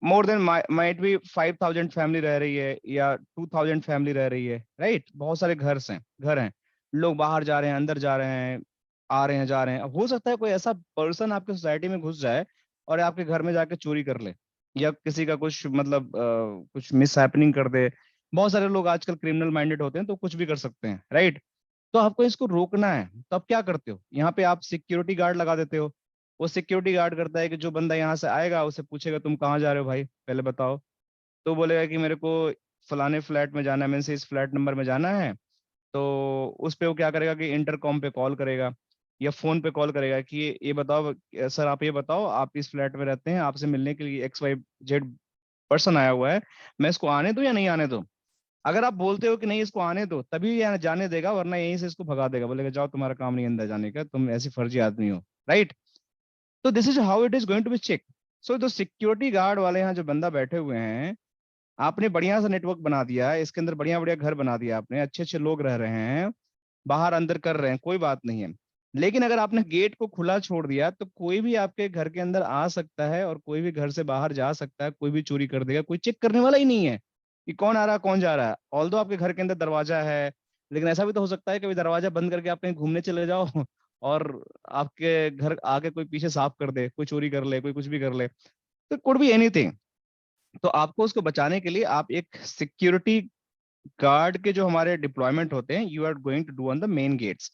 more than might be 5,000 family रह रही है, या 2,000 फैमिली रह रही है, राइट। बहुत सारे घर हैं, लोग बाहर जा रहे हैं, अंदर जा रहे हैं, आ रहे हैं, जा रहे हैं। अब हो सकता है कोई ऐसा पर्सन आपके सोसाइटी में घुस जाए और आपके घर में जाके चोरी कर ले, या किसी का कुछ मतलब कुछ मिस हैपनिंग कर दे। बहुत सारे लोग आजकल क्रिमिनल माइंडेड होते हैं, तो कुछ भी कर सकते हैं, राइट। तो आपको इसको रोकना है, तो आप क्या करते हो, यहाँ पे आप सिक्योरिटी गार्ड लगा देते हो। वो सिक्योरिटी गार्ड करता है कि जो बंदा यहाँ से आएगा उसे पूछेगा तुम कहाँ जा रहे हो भाई, पहले बताओ। तो बोलेगा कि मेरे को फलाने फ्लैट में जाना है, मैंने से इस फ्लैट नंबर में जाना है। तो उस पे वो क्या करेगा कि इंटरकॉम पे कॉल करेगा, या फोन पे कॉल करेगा कि ये बताओ सर, आप ये बताओ, आप इस फ्लैट में रहते हैं, आपसे मिलने के लिए XYZ पर्सन आया हुआ है, मैं इसको आने दूं या नहीं आने दूं। अगर आप बोलते हो कि नहीं इसको आने दो, तभी ये जाने देगा, वरना यहीं से इसको भगा देगा, बोलेगा जाओ तुम्हारा काम नहीं अंदर जाने का, तुम ऐसी फर्जी आदमी हो, राइट। तो this is how it is going to be check. So जो सिक्योरिटी गार्ड वाले यहाँ जो बंदा बैठे हुए हैं, आपने बढ़िया सा नेटवर्क बना दिया है, इसके अंदर बढ़िया बढ़िया घर बना दिया आपने, अच्छे अच्छे लोग रह रहे हैं, बाहर अंदर कर रहे हैं, कोई बात नहीं है। लेकिन अगर आपने गेट को खुला छोड़ दिया, तो कोई भी आपके घर के अंदर आ सकता है, और कोई भी घर से बाहर जा सकता है, कोई भी चोरी कर देगा, कोई चेक करने वाला ही नहीं है कि कौन आ रहा है कौन जा रहा है। ऑल्दो आपके घर के अंदर दरवाजा है, लेकिन ऐसा भी तो हो सकता है कि दरवाजा बंद करके आप कहीं घूमने चले जाओ और आपके घर आके कोई पीछे साफ कर दे, कोई चोरी कर ले, कोई कुछ भी कर ले। तो कुड बी एनीथिंग। तो आपको उसको बचाने के लिए आप एक सिक्योरिटी गार्ड के जो हमारे डिप्लॉयमेंट होते हैं, you are going to do on the main gates.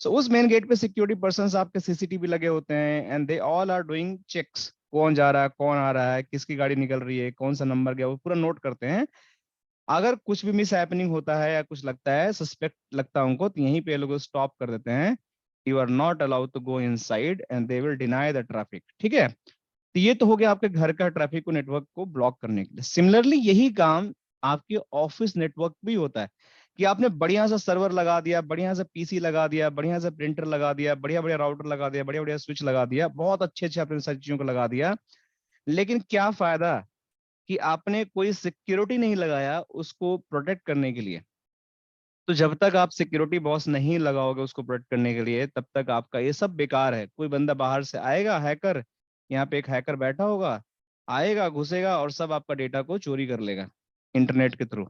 So उस मेन गेट पे सिक्योरिटी पर्सन आपके सीसीटीवी लगे होते हैं, and they all are doing checks, कौन जा रहा है, कौन आ रहा है, किसकी गाड़ी निकल रही है, कौन सा नंबर गया, वो पूरा नोट करते हैं। अगर कुछ भी मिस हैपनिंग होता है या कुछ लगता है, सस्पेक्ट लगता है उनको, तो यहीं पे लोग स्टॉप कर देते हैं। You are not allowed to go inside and they will deny the traffic. ठीक है, तो ये तो हो गया आपके घर का ट्रैफिक को, नेटवर्क को ब्लॉक करने के लिए। सिमिलरली यही काम आपके ऑफिस नेटवर्क भी होता है, कि आपने बढ़िया सा सर्वर लगा दिया, बढ़िया सा पीसी लगा दिया, बढ़िया सा प्रिंटर लगा दिया, बढ़िया बढ़िया राउटर लगा दिया, बढ़िया बढ़िया स्विच लगा दिया, बहुत अच्छे अच्छे आपने सारी चीजों को लगा दिया, लेकिन क्या फायदा कि आपने कोई सिक्योरिटी नहीं लगाया उसको प्रोटेक्ट करने के लिए। तो जब तक आप सिक्योरिटी बॉस नहीं लगाओगे उसको प्रोटेक्ट करने के लिए, तब तक आपका ये सब बेकार है। कोई बंदा बाहर से आएगा, हैकर, यहाँ पे एक हैकर बैठा होगा, आएगा, घुसेगा और सब आपका डेटा को चोरी कर लेगा इंटरनेट के थ्रू।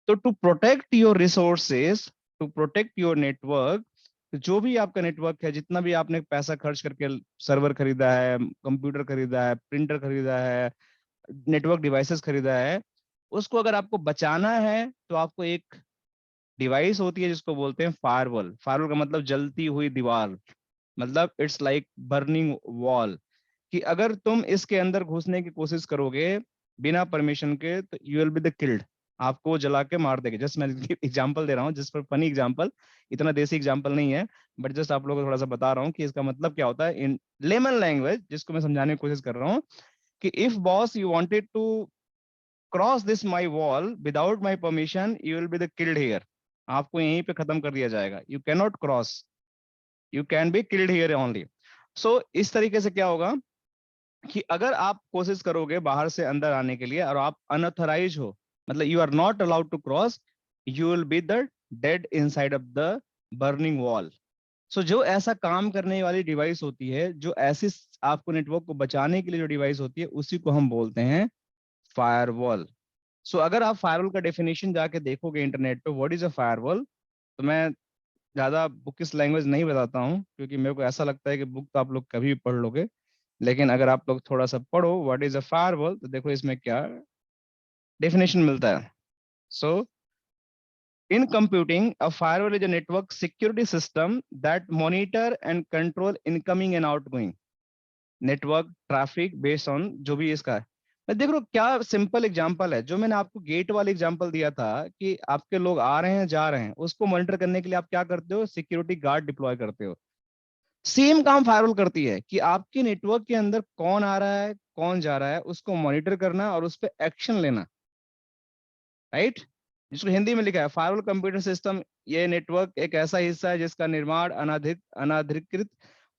तो to protect your resources, to protect your network, जो भी आपका नेटवर्क है, जितना भी आपने पैसा खर्च करके सर्वर खरीदा है, कंप्यूटर खरीदा है, प्रिंटर खरीदा है, नेटवर्क डिवाइसेस खरीदा है, उसको अगर आपको बचाना है तो आपको एक डिवाइस होती है जिसको बोलते हैं फायरवॉल। फायरवॉल का मतलब जलती हुई दीवार, मतलब इट्स लाइक बर्निंग वॉल, कि अगर तुम इसके अंदर घुसने की कोशिश करोगे बिना परमिशन के, तो you will be the killed. आपको वो जला के मार देगा। जस्ट मैं एग्जांपल दे रहा हूँ, जिस पर फनी एग्जांपल, इतना देसी एग्जांपल नहीं है, बट जस्ट आप लोगों को थोड़ा सा बता रहा हूँ कि इसका मतलब क्या होता है इन लेमन लैंग्वेज, जिसको मैं समझाने की कोशिश कर रहा हूँ, कि if boss you wanted to cross this my wall without my permission, you will be the killed here. आपको यहीं पे खत्म कर दिया जाएगा, you can not cross, you can be killed here only. So इस तरीके से क्या होगा कि अगर आप कोशिश करोगे बाहर से अंदर आने के लिए और आप अनऑथराइज हो, मतलब you are not allowed to cross, you will be the dead inside of the burning wall. So जो ऐसा काम करने वाली डिवाइस होती है, जो ऐसी आपको नेटवर्क को बचाने के लिए जो डिवाइस होती है, उसी को हम बोलते हैं फायरवॉल। सो अगर आप फायरवॉल का डेफिनेशन जाके देखोगे इंटरनेट पे, व्हाट इज अ फायरवॉल, तो मैं ज्यादा बुक इस लैंग्वेज नहीं बताता हूँ, क्योंकि मेरे को ऐसा लगता है कि बुक तो आप लोग कभी भी पढ़ लोगे, लेकिन अगर आप लोग थोड़ा सा पढ़ो व्हाट इज अ फायरवॉल, तो देखो इसमें क्या डेफिनेशन मिलता है। So in computing, a firewall is a network security system that monitor and control incoming and outgoing network traffic based on जो भी इसका है। मैं देख रहा हूँ क्या सिंपल एग्जांपल है, जो मैंने आपको गेट वाले एग्जांपल दिया था, कि आपके लोग आ रहे हैं जा रहे हैं, उसको मॉनिटर करने के लिए आप क्या करते हो, सिक्योरिटी गार्ड डिप्लॉय करते हो। सेम काम फायरवॉल करती है, कि आपके नेटवर्क के अंदर कौन आ रहा है, कौन जा रहा है, उसको मॉनिटर करना और उस पर एक्शन लेना, राइट। जिसको हिंदी में लिखा है फायरवॉल कंप्यूटर सिस्टम, ये नेटवर्क एक ऐसा हिस्सा है जिसका निर्माण अनाधिकृत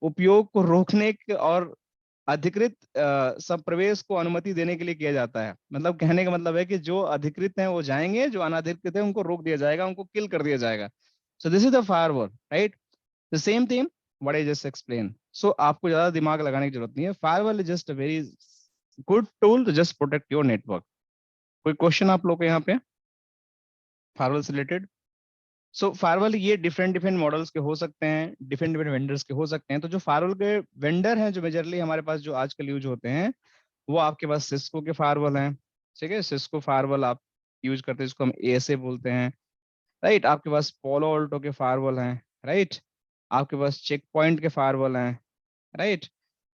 उपयोग को रोकने और अधिकृत सब प्रवेश को अनुमति देने के लिए किया जाता है। मतलब कहने का मतलब है कि जो अधिकृत हैं वो जाएंगे, जो अनाधिकृत है उनको रोक दिया जाएगा, उनको किल कर दिया जाएगा। So this is the firewall, right. The same thing what I just explain. So आपको ज्यादा दिमाग लगाने की जरूरत नहीं है, firewall is just a very good tool to just protect your network. कोई क्वेश्चन आप लोग के यहाँ पे फायरवॉल से रिलेटेड? सो फायरवॉल ये डिफरेंट डिफरेंट मॉडल्स के हो सकते हैं, डिफरेंट डिफरेंट वेंडर्स के हो सकते हैं। तो जो फायरवॉल के वेंडर हैं जो मेजरली हमारे पास जो आजकल यूज होते हैं, वो आपके पास सिस्को के फायरवॉल हैं। ठीक है, सिस्को फायरवॉल आप यूज करते हैं, जिसको हम एएसए बोलते हैं, राइट। आपके पास पोलो ऑल्टो के फायरवॉल हैं, राइट। आपके पास चेक पॉइंट के फायरवॉल हैं, राइट।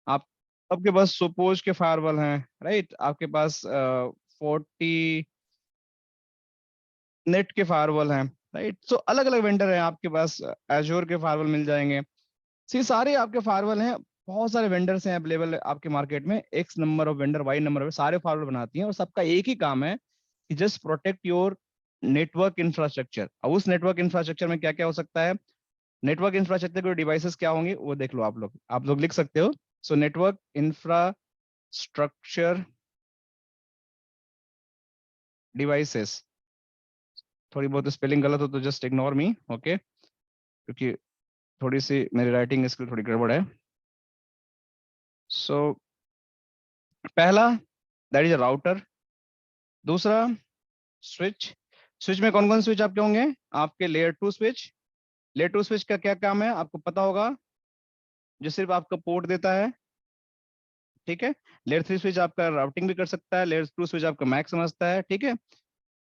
आप आपके पास सोपोज के फायरवॉल हैं, राइट। आपके पास 40 नेट के फायरवॉल हैं, राइट। सो अलग अलग वेंडर हैं आपके पास, एजोर के फायरवॉल मिल जाएंगे। सी सारे आपके फायरवॉल हैं। बहुत सारे वेंडर्स हैं अवेलेबल आपके मार्केट में, x number of vendor, y number of, सारे फायरवॉल बनाती हैं, और सबका एक ही काम है कि just protect your network infrastructure. अब उस नेटवर्क इंफ्रास्ट्रक्चर में क्या क्या हो सकता है, नेटवर्क इंफ्रास्ट्रक्चर के डिवाइसेस क्या होंगे वो देख लो, आप लोग लिख सकते हो। सो नेटवर्क इंफ्रास्ट्रक्चर डिवाइसेस, थोड़ी बहुत स्पेलिंग गलत हो तो जस्ट इग्नोर मी, ओके, क्योंकि थोड़ी सी मेरी राइटिंग स्किल थोड़ी गड़बड़ है। सो पहला, दैट इज अ राउटर। दूसरा, स्विच। स्विच में कौन कौन स्विच आपके होंगे, आपके layer two switch. Layer two switch का क्या काम है आपको पता होगा, जो सिर्फ आपका पोर्ट देता है, ठीक है। लेयर थ्री स्विच आपका राउटिंग भी कर सकता है, लेयर टू स्विच आपका मैक समझता है, ठीक है।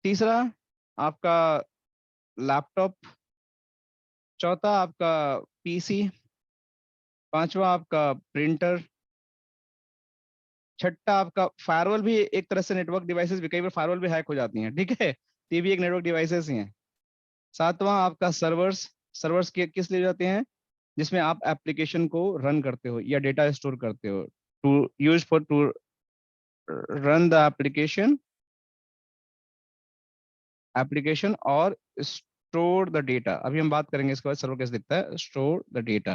तीसरा, आपका लैपटॉप, चौथा आपका पीसी, पांचवा आपका प्रिंटर, छठा आपका फायरवॉल भी एक तरह से नेटवर्क डिवाइसेस भी, कई बार फायरवॉल भी हैक हो जाती हैं, ठीक है, तो ये भी एक नेटवर्क डिवाइसेस ही हैं। सातवां आपका सर्वर्स, सर्वर्स किस लिए जाते हैं, जिसमें आप एप्लीकेशन को रन करते हो या डेटा स्टोर करते हो, to use for to run the application, application और स्टोर द डेटा। अभी हम बात करेंगे इसके बाद सर्वर कैसे दिखता है, स्टोर द डेटा।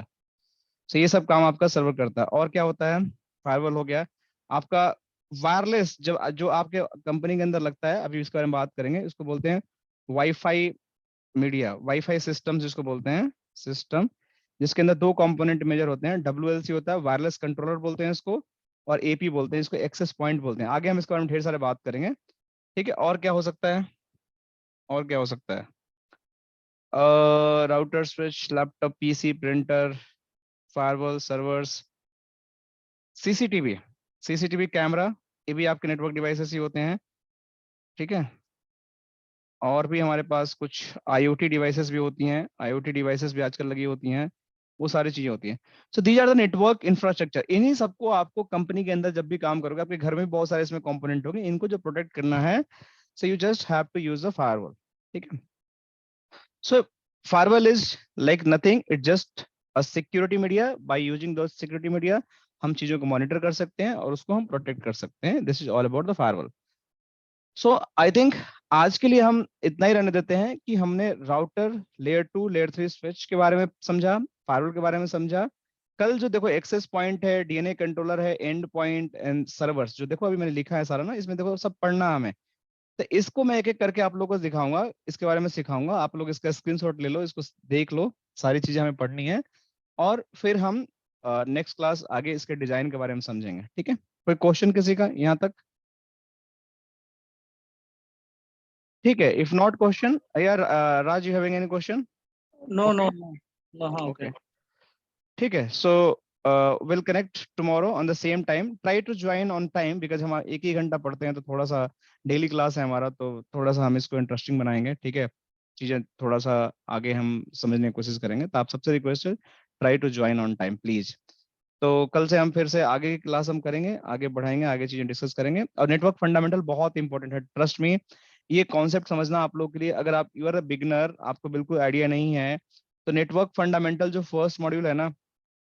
तो ये सब काम आपका सर्वर करता है। और क्या होता है, फायरवॉल हो गया आपका। वायरलेस जब जो आपके कंपनी के अंदर लगता है, अभी इसके बारे में बात करेंगे, इसको बोलते हैं वाईफाई मीडिया, वाईफाई सिस्टम जिसको बोलते हैं, सिस्टम जिसके अंदर दो कंपोनेंट मेजर होते हैं, WLC होता है, वायरलेस कंट्रोलर बोलते हैं इसको, और AP बोलते हैं इसको, एक्सेस पॉइंट बोलते हैं। आगे हम इसके बारे में ढेर सारे बात करेंगे, ठीक है। और क्या हो सकता है, और क्या हो सकता है, router, switch, laptop, PC, printer, firewall, servers, CCTV, CCTV camera, ये भी आपके नेटवर्क डिवाइसेस ही होते हैं, ठीक है। और भी हमारे पास कुछ IoT डिवाइसेस भी होती हैं, IoT डिवाइसेस भी आजकल लगी होती हैं, वो सारी चीजें होती हैं। So these are the network infrastructure. इन्हीं सबको आपको कंपनी के अंदर जब भी काम करोगे, आपके घर में भी बहुत सारे इसमें कंपोनेंट होंगे, इनको जो प्रोटेक्ट करना है, so you just have to use the firewall, ठीक है। So firewall is like nothing, it just a security media. By using दो सिक्योरिटी मीडिया हम चीजों को मॉनिटर कर सकते हैं और उसको हम प्रोटेक्ट कर सकते हैं। This is all about the firewall. So I think आज के लिए हम इतना ही रहने देते हैं कि हमने राउटर, लेयर 2 लेयर 3 स्विच के बारे में समझा, फायरवॉल के बारे में समझा। कल जो देखो एक्सेस पॉइंट है, DNA कंट्रोलर है, एंड पॉइंट एंड सर्वर्स, जो देखो अभी मैंने लिखा है सारा ना, इसमें देखो सब पढ़ना हमें। तो इसको मैं एक एक करके आप लोगों को दिखाऊंगा, इसके बारे में सिखाऊंगा, आप लोग इसका स्क्रीनशॉट ले लो, इसको देख लो, सारी चीजें हमें पढ़नी है। और फिर हम नेक्स्ट क्लास आगे इसके डिजाइन के बारे में समझेंगे, ठीक है। कोई क्वेश्चन किसी का यहाँ तक, ठीक है। इफ नॉट क्वेश्चन, यार Raj, you having any question? No, okay, no, no. No, हाँ, okay. ओके, ठीक है। So will connect tomorrow on the same time, try to join on time, because हम एक ही घंटा पढ़ते हैं, तो थोड़ा सा डेली क्लास है हमारा, तो थोड़ा सा हम इसको इंटरेस्टिंग बनाएंगे, ठीक है। चीजें थोड़ा सा आगे हम समझने की कोशिश करेंगे, तो आप सबसे रिक्वेस्ट है, try to join on time please. तो कल से हम फिर से आगे की क्लास हम करेंगे, आगे बढ़ाएंगे, आगे चीजें डिस्कस करेंगे। और नेटवर्क फंडामेंटल बहुत इंपॉर्टेंट है, ट्रस्ट मी। ये कॉन्सेप्ट समझना आप लोग के लिए, अगर आप यू आर अ बिगनर, आपको बिल्कुल आइडिया नहीं है, तो नेटवर्क फंडामेंटल जो फर्स्ट मॉड्यूल है ना,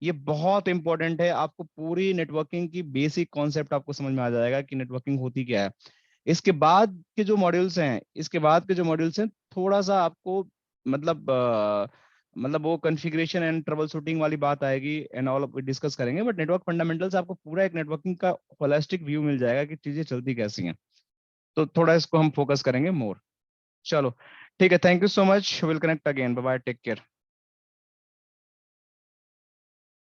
ये बहुत इंपॉर्टेंट है। आपको पूरी नेटवर्किंग की बेसिक कॉन्सेप्ट आपको समझ में आ जाएगा कि नेटवर्किंग होती क्या है। इसके बाद के जो मॉड्यूल्स हैं, इसके बाद के जो मॉड्यूल्स हैं, थोड़ा सा आपको मतलब मतलब वो कॉन्फ़िगरेशन एंड ट्रबल शूटिंग वाली बात आएगी, एंड ऑल डिस्कस करेंगे। बट नेटवर्क फंडामेंटल्स आपको पूरा एक नेटवर्किंग का होलिस्टिक व्यू मिल जाएगा कि चीजें चलती कैसी हैं। तो थोड़ा इसको हम फोकस करेंगे मोर। चलो ठीक है, thank you so much, will connect again, bye bye, take care.